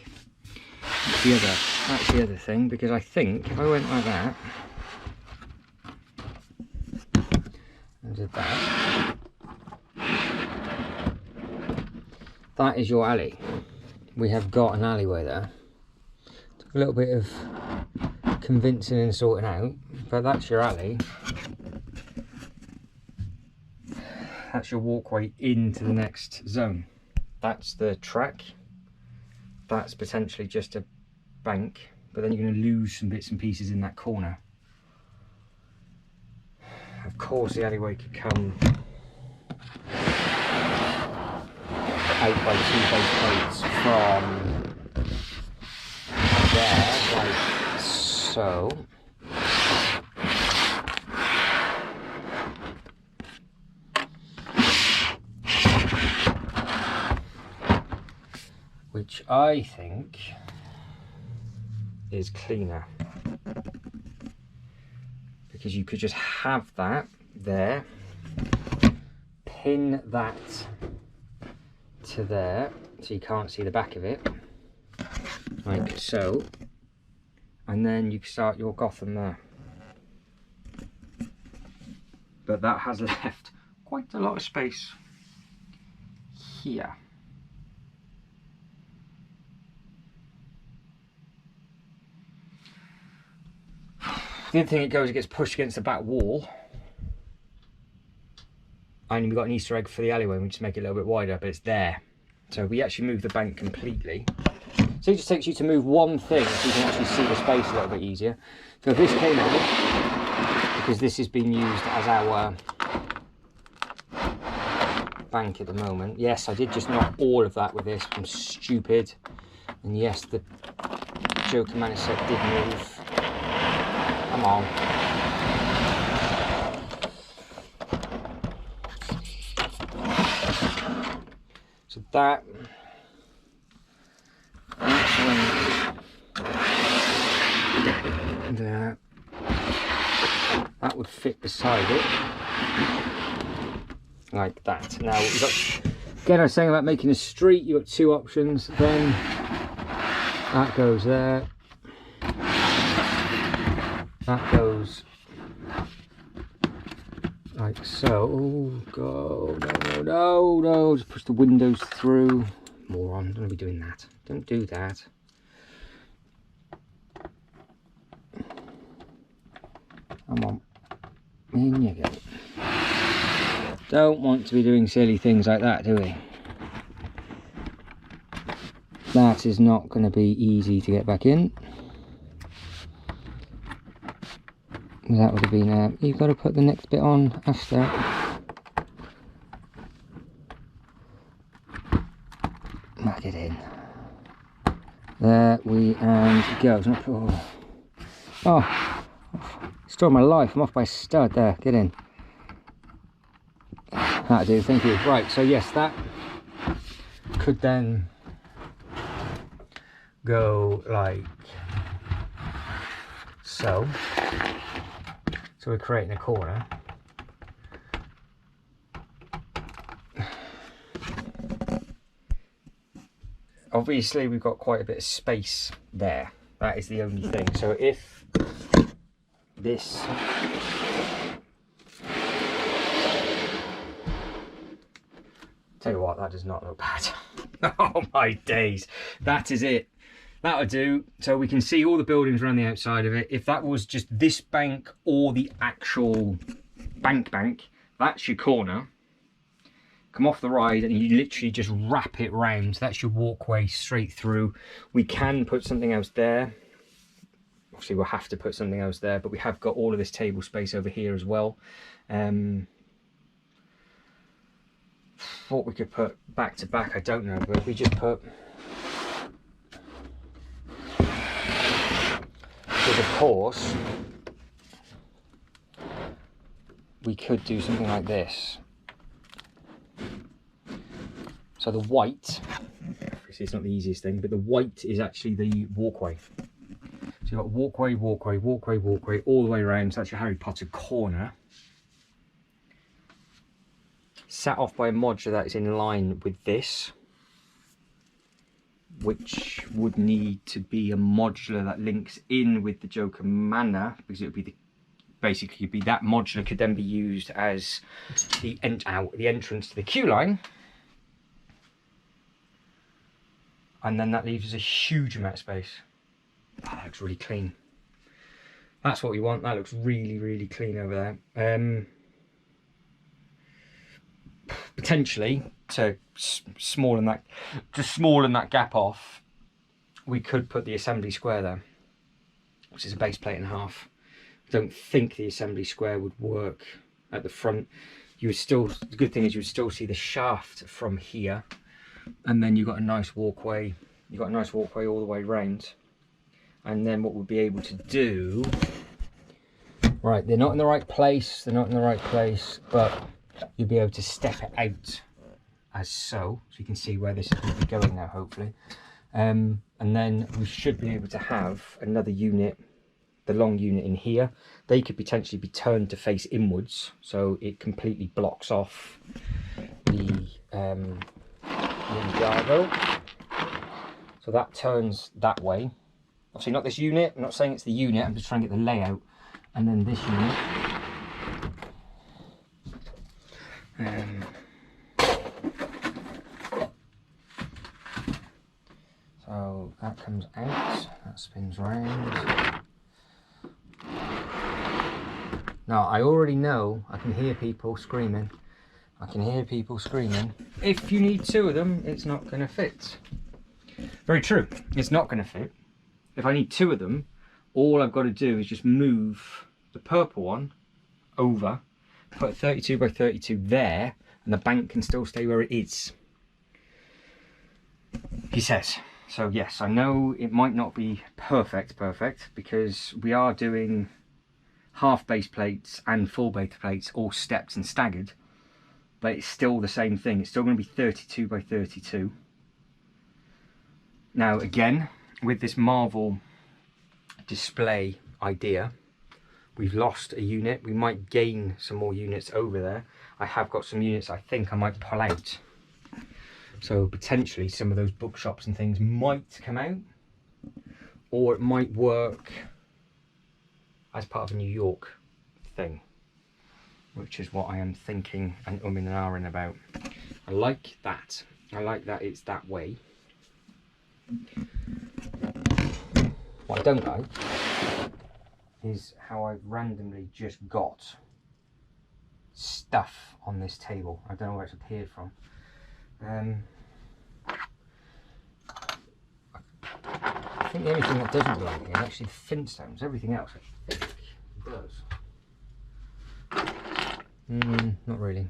S1: That's the other thing, because I think if I went like that and did that, that is your alley. We have got an alleyway there. Took a little bit of convincing and sorting out, but that's your alley. That's your walkway into the next zone. That's the track. That's potentially just a bank, but then you're going to lose some bits and pieces in that corner. Of course the alleyway could come out by 2 base plates from there, like so. Which I think is cleaner, because you could just have that there, pin that to there so you can't see the back of it, like so, and then you start your Gotham there. But that has left quite a lot of space here. The other thing it goes, it gets pushed against the back wall. And we've got an Easter egg for the alleyway, we just make it a little bit wider, but it's there. So we actually move the bank completely. So it just takes you to move one thing so you can actually see the space a little bit easier. So if this came out, because this is being used as our bank at the moment. Yes, I did just knock all of that with this. I'm stupid. And yes, the Joker Maniset did move. Come on. So that there, that would fit beside it like that. Now we've got, again, I was saying about making a street, you've got 2 options. Then that goes there. That goes like so. Oh, go, no, just push the windows through. Moron, don't be doing that. Don't do that. Come on, in you go. Don't want to be doing silly things like that, do we? That is not going to be easy to get back in. That would have been, you've got to put the next bit on after. Back it in. There we go. Oh, story of my life. I'm off by a stud there. Get in. That'll do, thank you. Right, so yes, that could then go like so. So we're creating a corner. Obviously we've got quite a bit of space there. That is the only thing. So if this tell you what, that does not look bad. Oh my days, that is it. That'll do. So we can see all the buildings around the outside of it. If that was just this bank or the actual bank, that's your corner. Come off the ride and you literally just wrap it round. That's your walkway straight through. We can put something else there. Obviously we'll have to put something else there, but we have got all of this table space over here as well. what we could put back to back, I don't know, but if we just put, because of course we could do something like this. So the white, obviously it's not the easiest thing, but the white is actually the walkway. So you've got walkway, walkway, walkway, walkway, all the way around. So that's your Harry Potter corner. Set off by a modular that is in line with this, which would need to be a modular that links in with the Joker Manor, because it would be the, basically be that modular could then be used as the entrance to the queue line. And then that leaves us a huge amount of space. Oh, that looks really clean. That's what we want. That looks really, really clean over there. Potentially to smallen that gap off, we could put the assembly square there, which is a base plate and a half. I don't think the assembly square would work at the front. You would still, the good thing is you would still see the shaft from here, and then you've got a nice walkway. You've got a nice walkway all the way round. And then what we'll be able to do, right, they're not in the right place, but you'll be able to step it out as so you can see where this is going to be going now, hopefully. And then we should be able to have another unit, the long unit in here. They could potentially be turned to face inwards, so it completely blocks off the Ninjago. So that turns that way. Obviously not this unit, I'm not saying it's the unit, I'm just trying to get the layout. And then this unit. So that comes out, that spins round. Now I already know, I can hear people screaming. If you need two of them, it's not going to fit. Very true, it's not going to fit. If I need two of them, all I've got to do is just move the purple one over, put a 32 by 32 there, and the bank can still stay where it is, he says. So yes, I know it might not be perfect, because we are doing half base plates and full base plates, all stepped and staggered, but it's still the same thing. It's still going to be 32 by 32. Now again, with this Marvel display idea, we've lost a unit. We might gain some more units over there. I have got some units I think I might pull out. So potentially some of those bookshops and things might come out, or it might work as part of a New York thing, which is what I am thinking and umming and ahhing about. I like that. I like that it's that way. What I don't like is how I've randomly just got stuff on this table. I don't know where it's appeared from. I think the only thing that doesn't belong here is actually the Flintstones. Everything else I think does. Not really.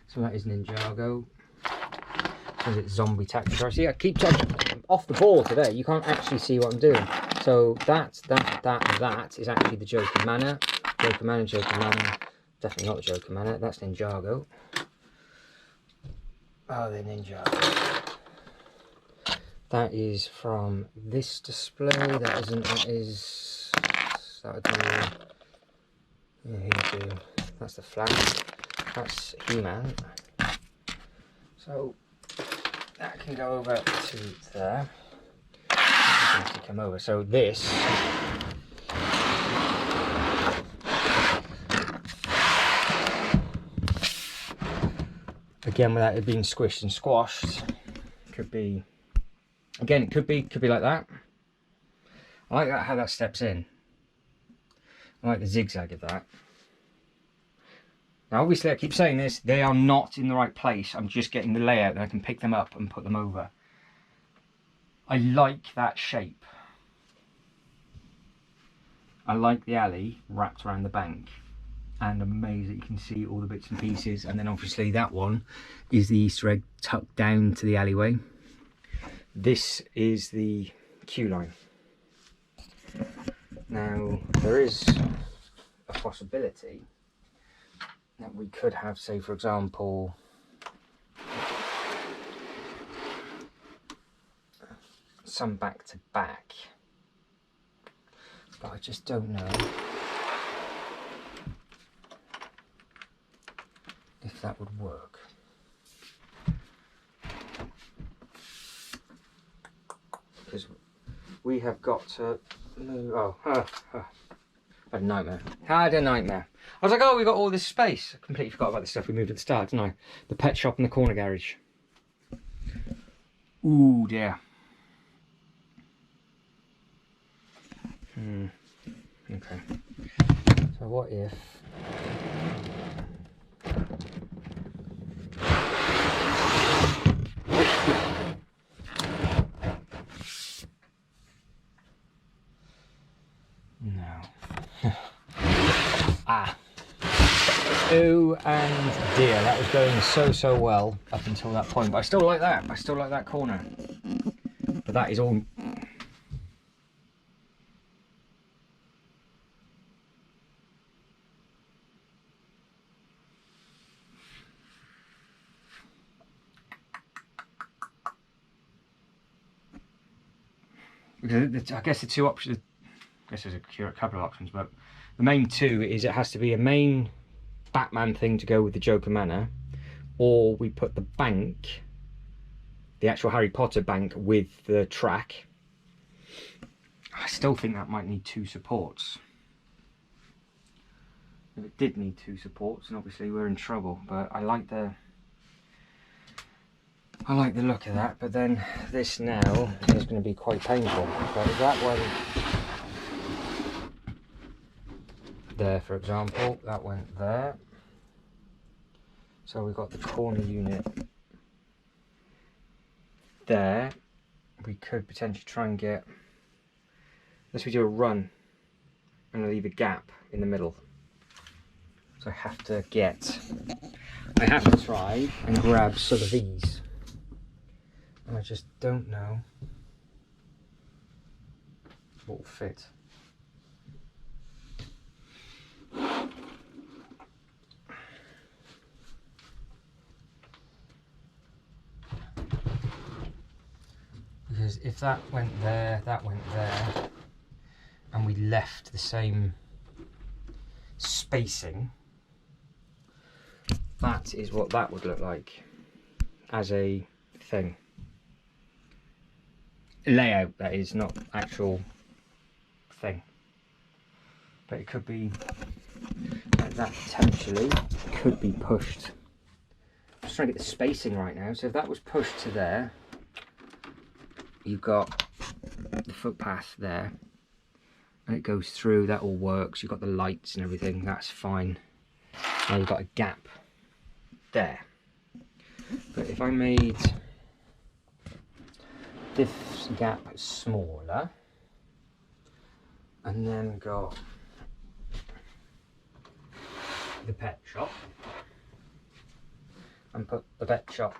S1: So that is Ninjago. So it's Zombie Tactical. See, I keep talking off the ball today. You can't actually see what I'm doing. So that is actually the Joker Manor. Joker Manor. Definitely not the Joker Manor. That's Ninjago. Oh, the Ninjago. That is from this display. That isn't. That is. That would be. Yeah, here too. That's the Flash. That's He-Man. So that can go over to there. That seems to come over. So this. Again, without it being squished and squashed, could be. Again, it could be like that. I like that how that steps in. I like the zigzag of that. Now, obviously, I keep saying this, they are not in the right place. I'm just getting the layout that I can pick them up and put them over. I like that shape. I like the alley wrapped around the bank. And I'm amazed that you can see all the bits and pieces. And then obviously that one is the Easter egg tucked down to the alleyway. This is the queue line. Now there is a possibility that we could have, say for example, some back to back, but I just don't know if that would work. Because we have got to move. Had a nightmare. Had a nightmare. I was like, oh, we got all this space. I completely forgot about the stuff we moved at the start, didn't I? The pet shop and the corner garage. Ooh, dear. Okay. So what if... No. Oh and dear, that was going so well up until that point, but I still like that. I still like that corner. But that is all... Because I guess the two options, I guess there's a couple of options, but the main two is it has to be a main Batman thing to go with the Joker Manor, or we put the bank, the actual Harry Potter bank, with the track. I still think that might need two supports. If it did need two supports, then obviously we're in trouble, but I like the look of that. But then this now is going to be quite painful. So that one there, for example, that went there. So we've got the corner unit there. We could potentially try and get, unless we do a run and leave a gap in the middle. So I have to try and grab some of these. And I just don't know what will fit. Because if that went there, and we left the same spacing, that is what that would look like as a thing. Layout, that is, not actual thing. But it could be like that, potentially could be pushed. I'm just trying to get the spacing right now. So if that was pushed to there, you've got the footpath there, and it goes through, that all works. You've got the lights and everything, that's fine. Now you've got a gap there. But if I made this gap smaller, and then got the pet shop, and put the pet shop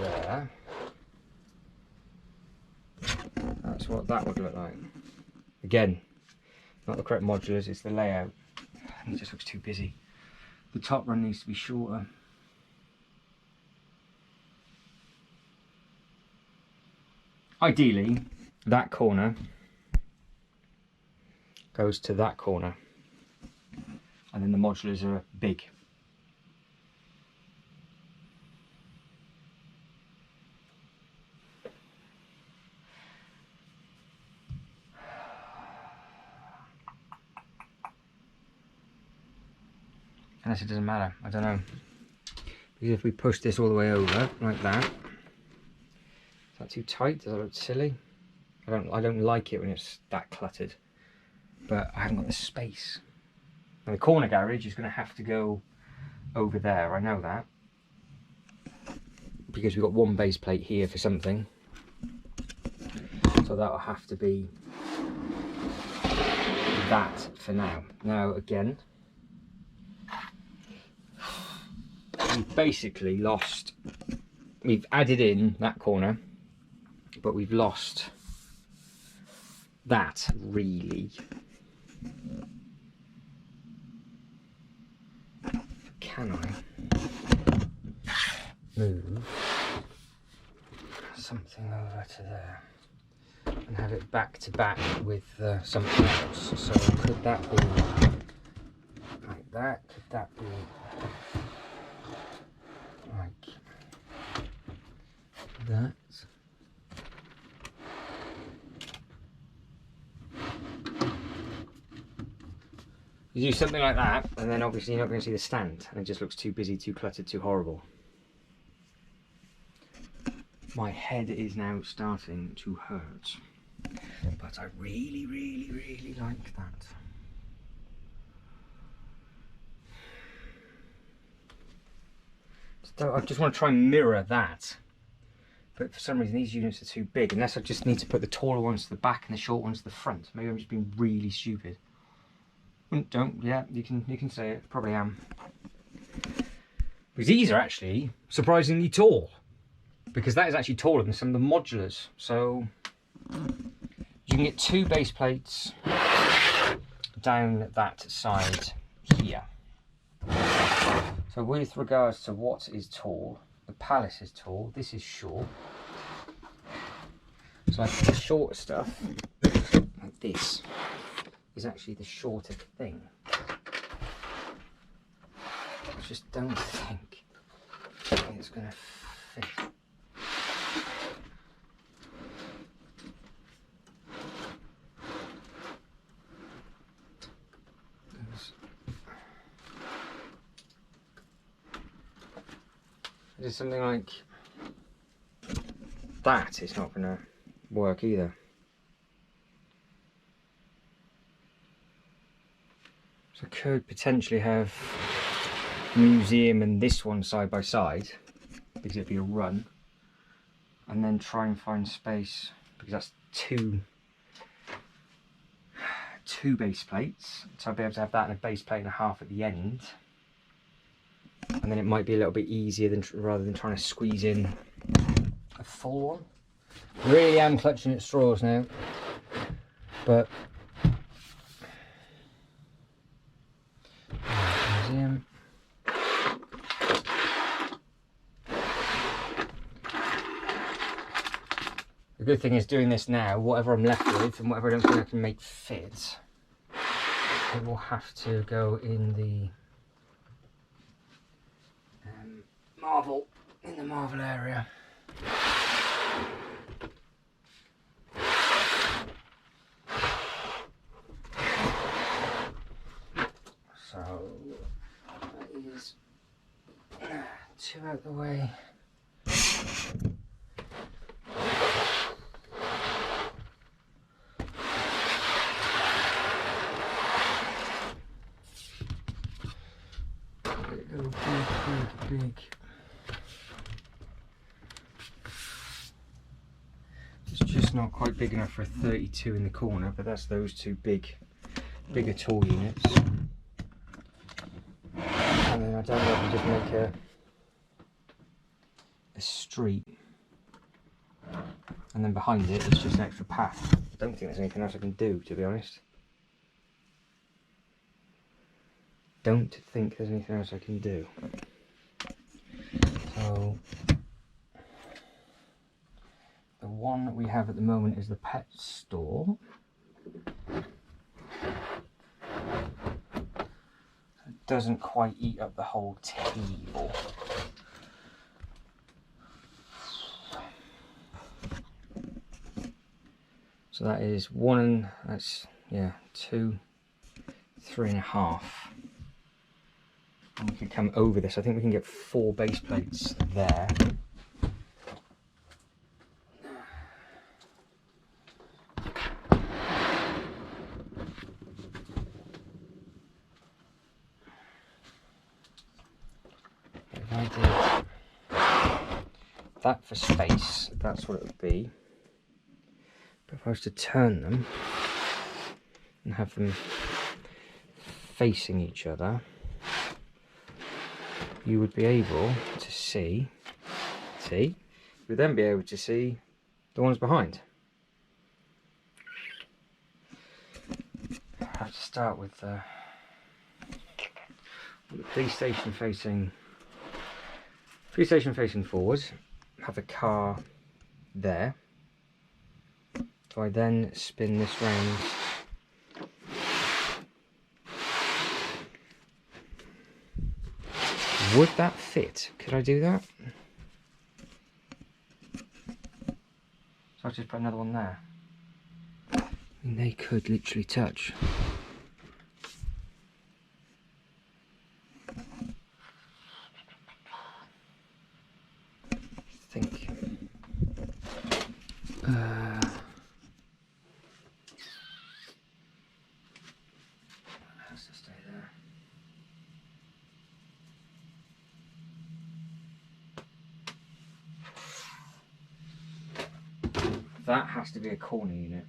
S1: there, that's what that would look like. Again, not the correct modulars, it's the layout. I think it just looks too busy. The top run needs to be shorter. Ideally, that corner goes to that corner, and then the modulars are big. Unless it doesn't matter, I don't know. Because if we push this all the way over like that, is that too tight? Does that look silly? I don't like it when it's that cluttered. But I haven't got the space. And the corner garage is going to have to go over there, I know that. Because we've got one base plate here for something. So that'll have to be that for now. Now again, we've basically lost, we've added in that corner, but we've lost that really. Can I move something over to there and have it back to back with something else? So could that be like that? Could that be like that? You do something like that, and then obviously you're not going to see the stand, and it just looks too busy, too cluttered, too horrible. My head is now starting to hurt, but I really, really, really like that. So I just want to try and mirror that, but for some reason these units are too big, unless I just need to put the taller ones to the back and the short ones to the front. Maybe I'm just being really stupid. Don't, yeah, you can say it, probably am. Because these are actually surprisingly tall, because that is actually taller than some of the modulars. So you can get 2 base plates down that side here. So with regards to what is tall, the Palace is tall, this is short. So I think the shorter stuff, like this, is actually the shorter thing. I just don't think it's going to fit. It's something like that, it's not going to work either. So I could potentially have museum and this one side by side, because it'd be a run, and then try and find space, because that's two base plates, so I'd be able to have that and a base plate and a half at the end, and then it might be a little bit easier than rather than trying to squeeze in a full one. Really am clutching at straws now, but museum. The good thing is doing this now, whatever I'm left with and whatever I don't think I can make fit, it will have to go in the marble area. So that is 2 out the way. Go big. It's just not quite big enough for a 32 in the corner, but that's those 2 bigger tall units. And then I don't know if we just make a street, and then behind it it's just an extra path. I don't think there's anything else I can do, to be honest. Don't think there's anything else I can do. So the one that we have at the moment is the pet store. It doesn't quite eat up the whole table. So that is 1, that's, yeah, 2, 3.5. And we can come over this. I think we can get 4 base plates there. If I did that for space, that's what it would be. But if I was to turn them, and have them facing each other, you would be able to see, you would then be able to see the ones behind. I have to start with the police station facing forwards, have a car there. So I then spin this round would that fit? Could I do that? So I'll just put another one there. I mean, they could literally touch. I think. Has to stay there. That has to be a corner unit.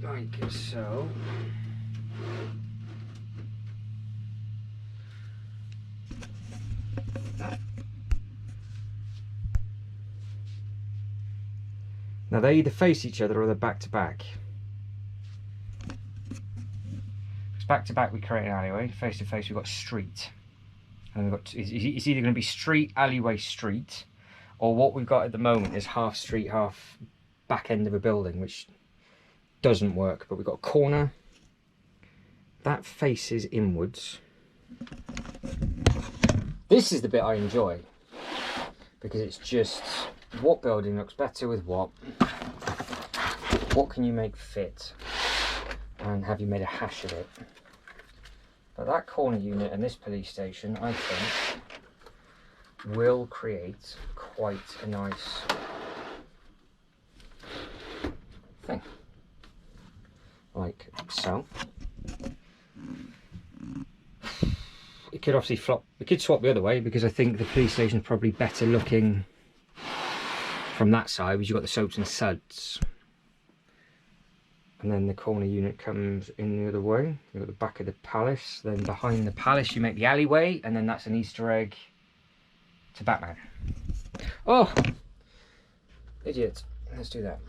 S1: Like so. Now they either face each other or they're back to back. It's back to back, we create an alleyway. Face to face, we've got street. And we've got, it's either going to be street, alleyway, street, or what we've got at the moment is half street, half back end of a building, which doesn't work. But we've got a corner that faces inwards. This is the bit I enjoy because it's just what building looks better with what can you make fit, and have you made a hash of it. But that corner unit and this police station, I think, will create quite a nice thing, like so. It could obviously flop, we could swap the other way because I think the police station is probably better looking from that side, because you've got the soaps and suds. And then the corner unit comes in the other way. You've got the back of the palace. Then behind the palace you make the alleyway, and then that's an Easter egg to Batman. Oh! Idiot. Let's do that.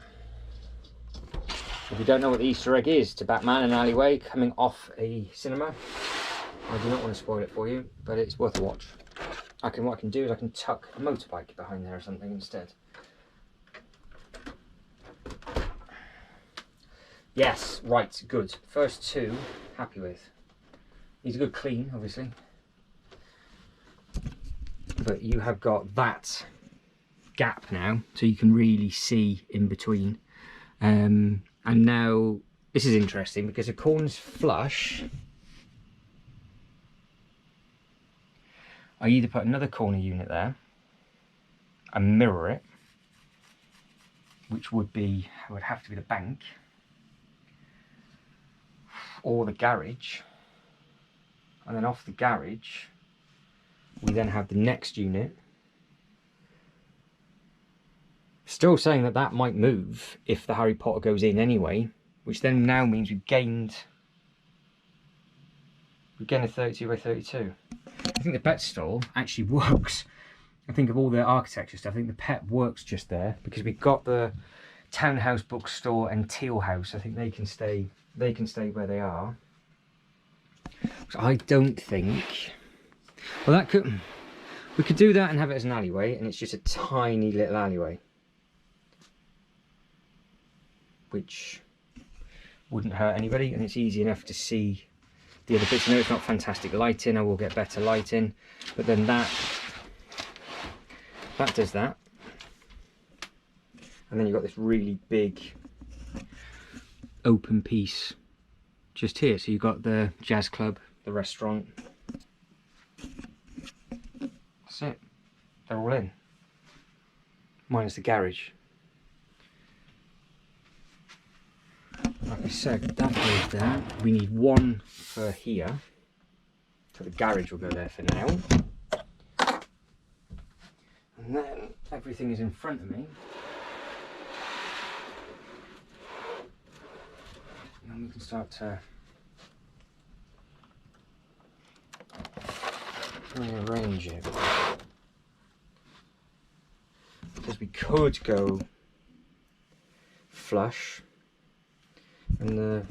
S1: If you don't know what the Easter egg is to Batman, an alleyway coming off a cinema, I do not want to spoil it for you, but it's worth a watch. What I can do is I can tuck a motorbike behind there or something instead. Yes, right, good. First two, happy with. Needs a good clean, obviously. But you have got that gap now, so you can really see in between. And now, this is interesting because the corner's flush. I either put another corner unit there and mirror it, which would have to be the bank, or the garage, and then off the garage we then have the next unit. Still saying that that might move if the Harry Potter goes in anyway, which then now means we've gained a 32 by 32. I think the pet stall actually works. I think of all the architecture stuff, I think the pet works just there because we've got the Townhouse bookstore and Teal House. I think they can stay where they are. So I don't think, well, we could do that and have it as an alleyway, and it's just a tiny little alleyway, which wouldn't hurt anybody, and it's easy enough to see the other bits. I know it's not fantastic lighting, I will get better lighting, but then that does that. And then you've got this really big open piece just here. So you've got the jazz club, the restaurant. That's it. They're all in. Minus the garage. I said that goes there. We need one for here. So the garage will go there for now. And then everything is in front of me. And we can start to rearrange it. Because we could go flush and the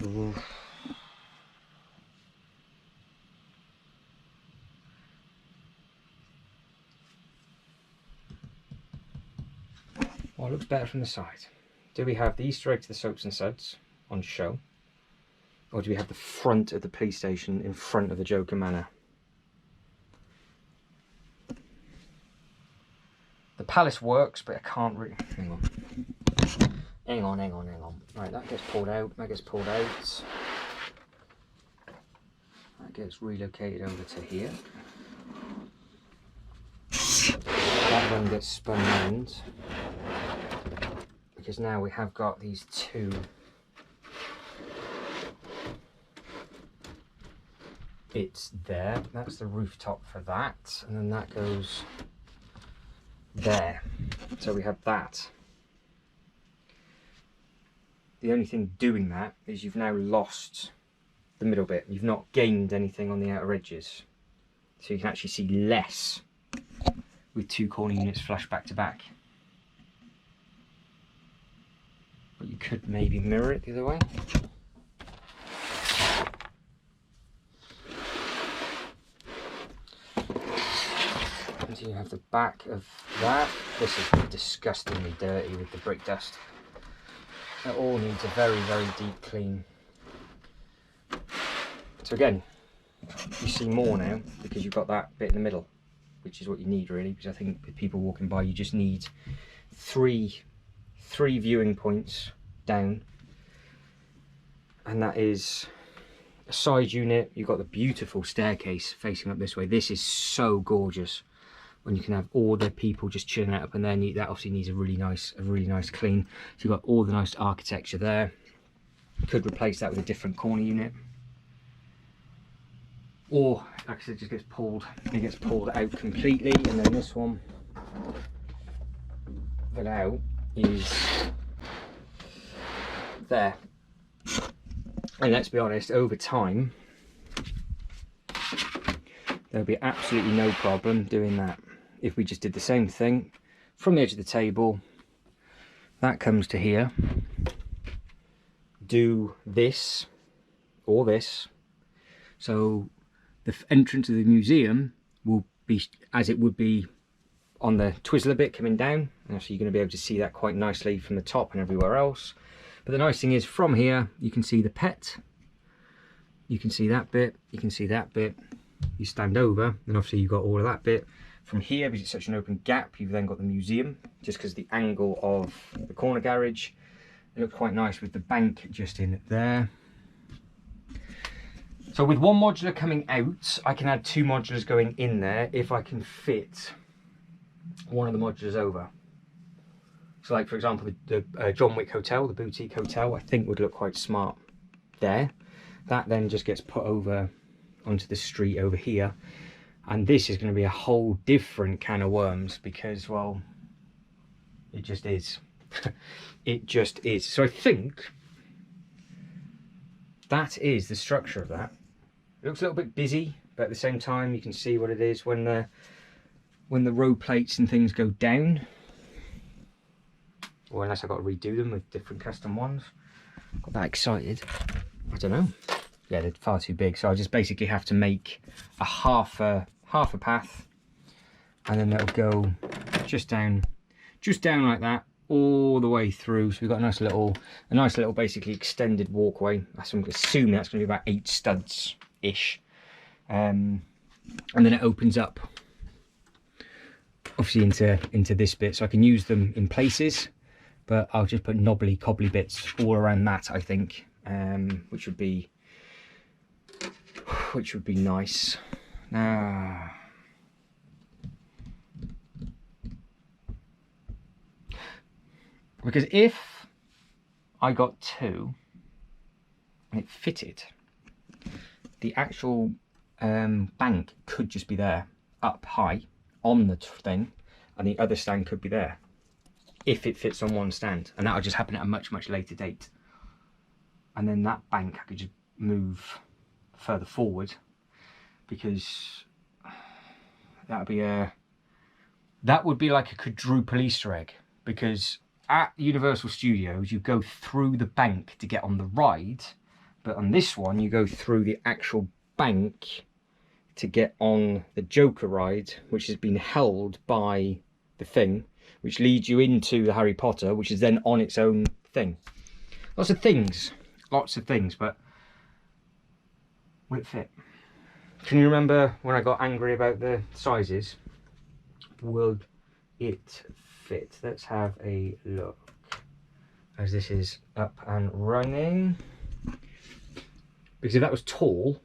S1: well, it looks better from the side. Do we have the Easter egg to the soaps and suds on show, or do we have the front of the police station in front of the Joker Manor? The palace works, but I can't really. Hang on. Right, that gets pulled out. That gets pulled out. That gets relocated over to here. That one gets spun round. Because now we have got these two bits there. That's the rooftop for that. And then that goes there. So we have that. The only thing doing that is you've now lost the middle bit. You've not gained anything on the outer edges. So you can actually see less with two corner units flush back to back. But you could maybe mirror it the other way. And you have the back of that. This is disgustingly dirty with the brick dust. It all needs a very, very deep clean. So again, you see more now because you've got that bit in the middle, which is what you need really, because I think with people walking by you just need three viewing points down, and that is a side unit. You've got the beautiful staircase facing up this way. This is so gorgeous when you can have all the people just chilling out up in there. That obviously needs a really nice clean. So you've got all the nice architecture there. You could replace that with a different corner unit, or like I said, it just gets pulled. It gets pulled out completely, and then this one that out is there. And let's be honest, over time there'll be absolutely no problem doing that. If we just did the same thing from the edge of the table, that comes to here, do this or this, so the entrance of the museum will be as it would be on the Twizzler bit coming down, and so you're going to be able to see that quite nicely from the top and everywhere else. But the nice thing is, from here you can see the pet, you can see that bit, you can see that bit. You stand over and obviously you've got all of that bit. From here, because it's such an open gap, you've then got the museum, just because of the angle of the corner garage. It looks quite nice with the bank just in there. So with one modular coming out, I can add two modulars going in there if I can fit one of the modulars over. So like, for example, the John Wick Hotel, the boutique hotel, I think would look quite smart there. That then just gets put over onto the street over here. And this is going to be a whole different can of worms because, well, it just is. It just is. So I think that is the structure of that. It looks a little bit busy, but at the same time you can see what it is when the row plates and things go down. Or unless I've got to redo them with different custom ones. Got that excited. I don't know. Yeah, they're far too big, so I just basically have to make a half a path, and then it'll go just down like that all the way through. So we've got a nice little basically extended walkway. I'm assuming that's going to be about 8 studs ish, and then it opens up obviously into this bit, so I can use them in places, but I'll just put knobbly cobbly bits all around that, I think, which would be nice. Now, because if I got 2, and it fitted, the actual bank could just be there, up high on the thing, and the other stand could be there, if it fits on one stand. And that would just happen at a much, much later date. And then that bank I could just move further forward, because that would be like a quadruple Easter egg, because at Universal Studios you go through the bank to get on the ride, but on this one you go through the actual bank to get on the Joker ride, which has been held by the thing, which leads you into the Harry Potter, which is then on its own thing. Lots of things, but will it fit? Can you remember when I got angry about the sizes? Will it fit? Let's have a look as this is up and running. Because if that was tall,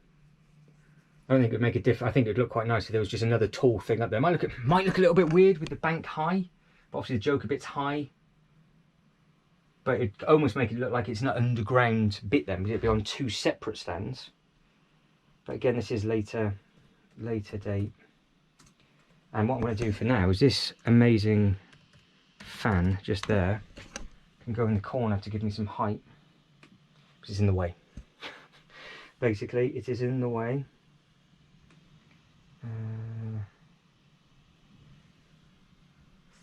S1: I don't think it would make a difference. I think it would look quite nice if there was just another tall thing up there. Might look a little bit weird with the bank high, but obviously the Joker bit's high. But it almost make it look like it's an underground bit then, because it'd be on two separate stands. But again, this is later date. And what I'm going to do for now is this amazing fan just there can go in the corner to give me some height, because it's in the way. Basically, it is in the way.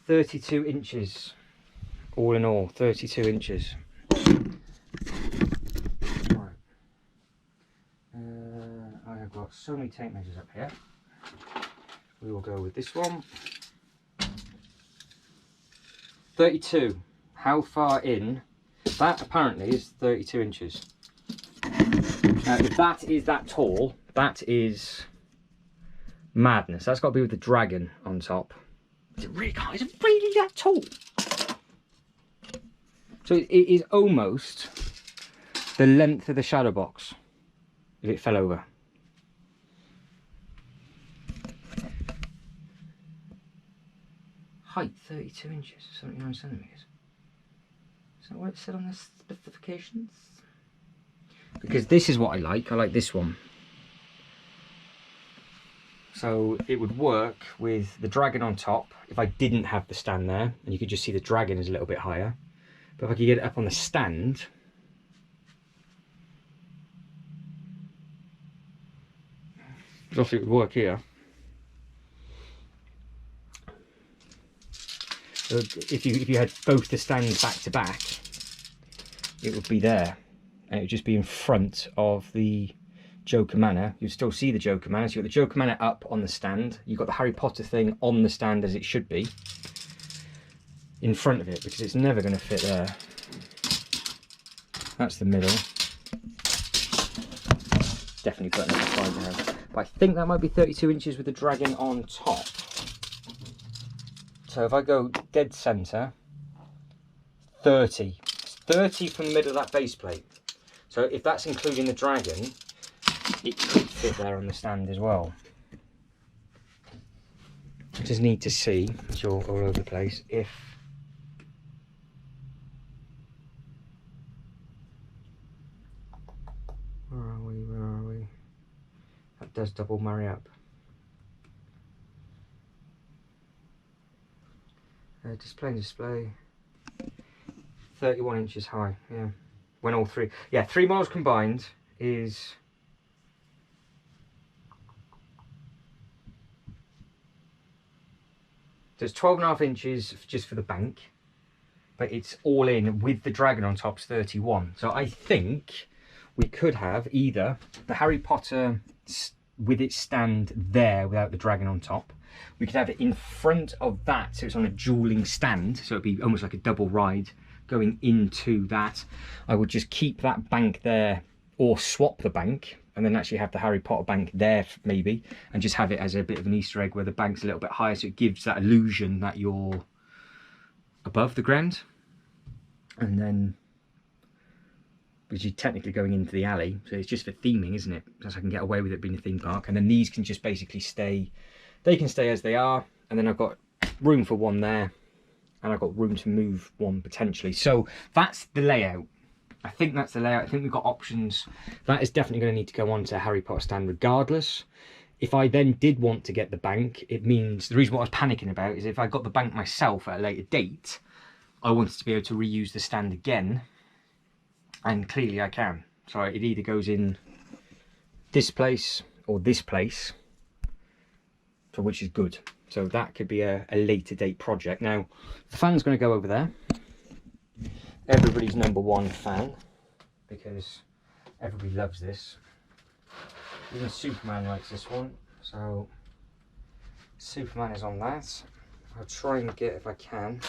S1: 32 inches, all in all, 32 inches. Right. I have got so many tape measures up here. We will go with this one. 32. How far in? That apparently is 32 inches. If that is that tall, that is madness. That's got to be with the dragon on top. Is it really, is it really that tall? So it is almost the length of the shadow box if it fell over. Height 32 inches, 79 centimeters. Is that what it said on the specifications? Because this is what I like this one. So it would work with the dragon on top if I didn't have the stand there, and you could just see the dragon is a little bit higher. But if I could get it up on the stand, obviously it would work here. So if you had both the stands back to back, it would be there, and it would just be in front of the Joker Manor. You'd still see the Joker Manor. So you've got the Joker Manor up on the stand. You've got the Harry Potter thing on the stand as it should be, in front of it, because it's never going to fit there. That's the middle. Definitely putting it aside now. But I think that might be 32 inches with the dragon on top. So if I go dead centre, 30. It's 30 from the middle of that base plate. So if that's including the dragon, it could fit there on the stand as well. I just need to see, it's all over the place, if where are we? That does double marry up. Display 31 inches high, yeah, when all three, yeah, 3 miles combined is so it's 12.5 inches just for the bank, but it's all in with the dragon on top's 31. So I think we could have either the Harry Potter with its stand there without the dragon on top. We could have it in front of that, so it's on a dueling stand, so it'd be almost like a double ride going into that. I would just keep that bank there, or swap the bank and then actually have the Harry Potter bank there maybe, and just have it as a bit of an Easter egg where the bank's a little bit higher, so it gives that illusion that you're above the ground. And then, because you're technically going into the alley, so it's just for theming, isn't it? So I can get away with it being a theme park. And then these can just basically stay, they can stay as they are, and then I've got room for one there, and I've got room to move one potentially. So that's the layout. I think that's the layout. I think we've got options. That is definitely going to need to go on to Harry Potter stand regardless. If I then did want to get the bank, it means, the reason what I was panicking about is if I got the bank myself at a later date, I wanted to be able to reuse the stand again, and clearly I can. So it either goes in this place or this place, so which is good. So that could be a later date project. Now, the fan's going to go over there. Everybody's #1 fan, because everybody loves this. Even Superman likes this one, so Superman is on that. I'll try and get, if I can,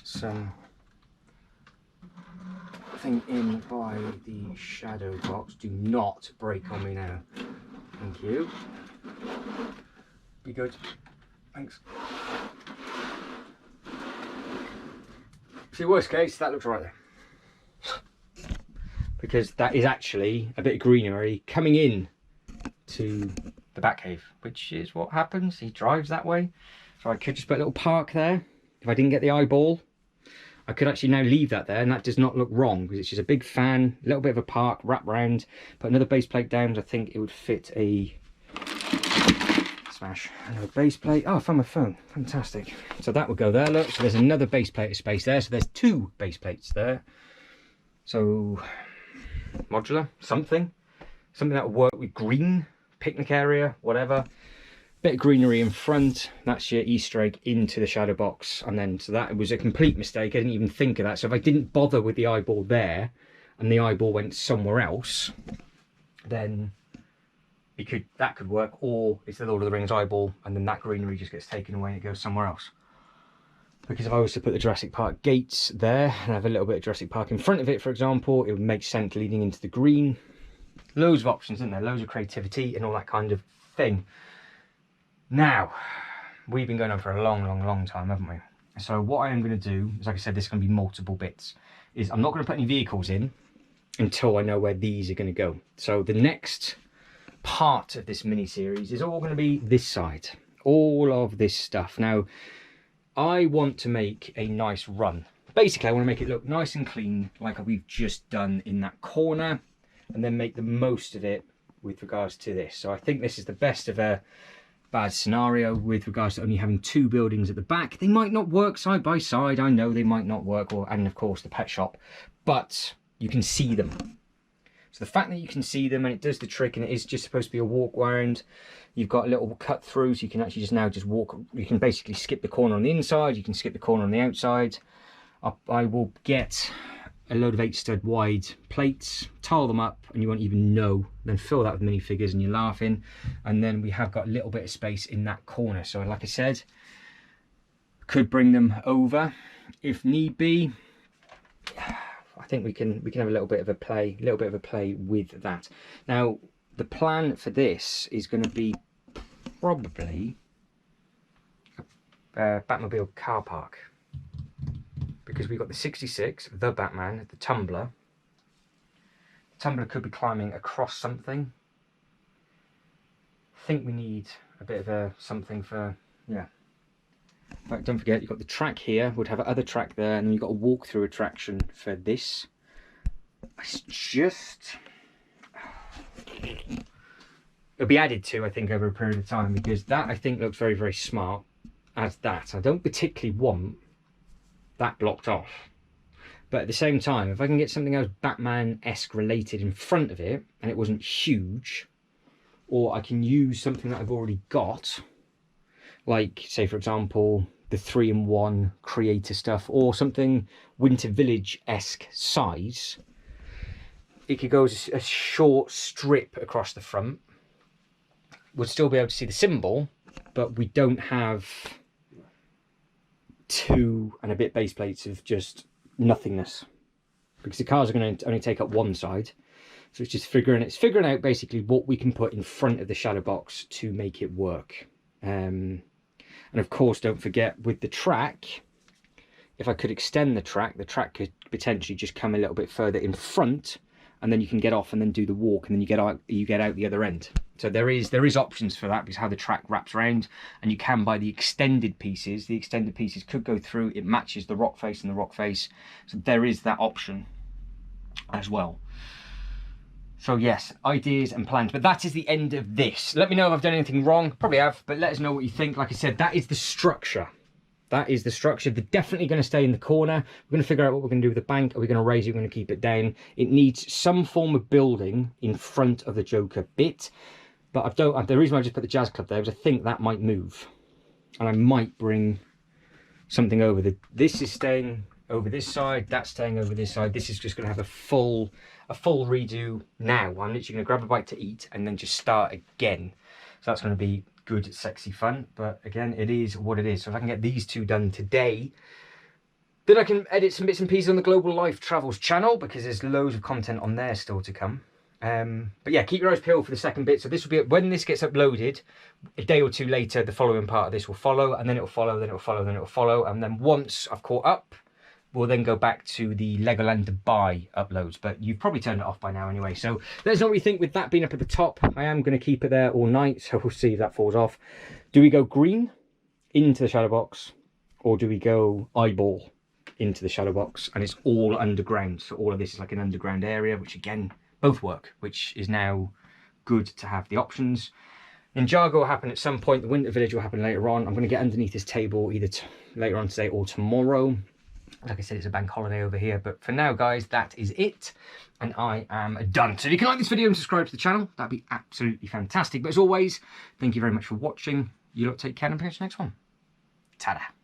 S1: some thing in by the shadow box. Do not break on me now. Thank you. Be good. Thanks. See, worst case, that looks right there. Because that is actually a bit of greenery coming in to the Batcave, which is what happens. He drives that way. So I could just put a little park there. If I didn't get the eyeball, I could actually now leave that there, and that does not look wrong, because it's just a big fan, a little bit of a park, wrap round, put another base plate down. I think it would fit a smash. Another base plate. Oh, I found my phone. Fantastic. So that would go there, look. So there's another base plate of space there. So there's 2 base plates there. So modular, something that will work with green, picnic area, whatever. Bit of greenery in front. That's your Easter egg into the shadow box. And then, so that was a complete mistake. I didn't even think of that. So if I didn't bother with the eyeball there, and the eyeball went somewhere else, then that could work. Or it's the Lord of the Rings eyeball, and then that greenery just gets taken away and it goes somewhere else. Because if I was to put the Jurassic Park gates there and have a little bit of Jurassic Park in front of it, for example, it would make sense leading into the green. Loads of options, isn't there? Loads of creativity and all that kind of thing. Now, we've been going on for a long time, haven't we? So what I am going to do is, like I said, this is going to be multiple bits. Is I'm not going to put any vehicles in until I know where these are going to go. So the next part of this mini series is all going to be this side. All of this stuff. Now, I want to make a nice run. Basically, I want to make it look nice and clean, like we've just done in that corner, and then make the most of it with regards to this. So I think this is the best of a bad scenario with regards to only having 2 buildings at the back. They might not work side by side. I know they might not work, and of course the pet shop, but you can see them. So the fact that you can see them and it does the trick, and it is just supposed to be a walk round. You've got a little cut through, so you can actually just walk. You can basically skip the corner on the inside. You can skip the corner on the outside. I will get a load of 8-stud wide plates, tile them up, and you won't even know. Then fill that with minifigures and you're laughing. And then we have got a little bit of space in that corner. So like I said, could bring them over if need be. I think we can have a little bit of a play with that. Now, the plan for this is going to be probably a Batmobile car park, because we've got the 66, the Batman, the Tumbler. The Tumbler could be climbing across something. I think we need a bit of a something for, yeah. But don't forget, you've got the track here, would have another track there, and then you've got a walk-through attraction for this. It's just... it'll be added to, I think, over a period of time, because that, I think, looks very smart as that. I don't particularly want that blocked off. But at the same time, if I can get something else Batman-esque related in front of it, and it wasn't huge, or I can use something that I've already got, like, say, for example, the 3-in-1 creator stuff, or something Winter Village-esque size, it could go as a short strip across the front. We'll still be able to see the symbol, but we don't have 2 and a bit base plates of just nothingness, because the cars are going to only take up one side. So it's just figuring out basically what we can put in front of the shadow box to make it work. And of course, don't forget, with the track, if I could extend the track could potentially just come a little bit further in front and then you can get off and then do the walk, and then you get out the other end. So there is options for that, because how the track wraps around, and you can buy the extended pieces. The extended pieces could go through, it matches the rock face and the rock face, so there is that option as well. So yes, ideas and plans, but that is the end of this. Let me know if I've done anything wrong. Probably have, but let us know what you think. Like I said, that is the structure. That is the structure. They're definitely going to stay in the corner. We're going to figure out what we're going to do with the bank. Are we going to raise it? We're going to keep it down. It needs some form of building in front of the Joker bit. But the reason why I just put the Jazz Club there is I think that might move. And I might bring something over. This is staying over this side. That's staying over this side. This is just going to have a full redo now. I'm literally going to grab a bite to eat and then just start again. So that's going to be good, sexy fun. But again, it is what it is. So if I can get these two done today, then I can edit some bits and pieces on the Global Life Travels channel, because there's loads of content on there still to come. But yeah, keep your eyes peeled for the second bit. So this will be, when this gets uploaded, a day or two later, the following part of this will follow, and then it will follow, then it will follow, then it will follow. And then once I've caught up, we'll then go back to the Legoland Dubai uploads, but you've probably turned it off by now anyway. So let us know what you think with that being up at the top. I am going to keep it there all night, so we'll see if that falls off. Do we go green into the shadow box, or do we go eyeball into the shadow box and it's all underground? So all of this is like an underground area, which again, both work, which is now good to have the options. Ninjago will happen at some point. The Winter Village will happen later on. I'm going to get underneath this table either later on today or tomorrow. Like I said, it's a bank holiday over here, but for now, guys, that is it, and I am done. So if you can like this video and subscribe to the channel, that'd be absolutely fantastic. But as always, thank you very much for watching. You lot take care, and I'll see you next one. Ta-da.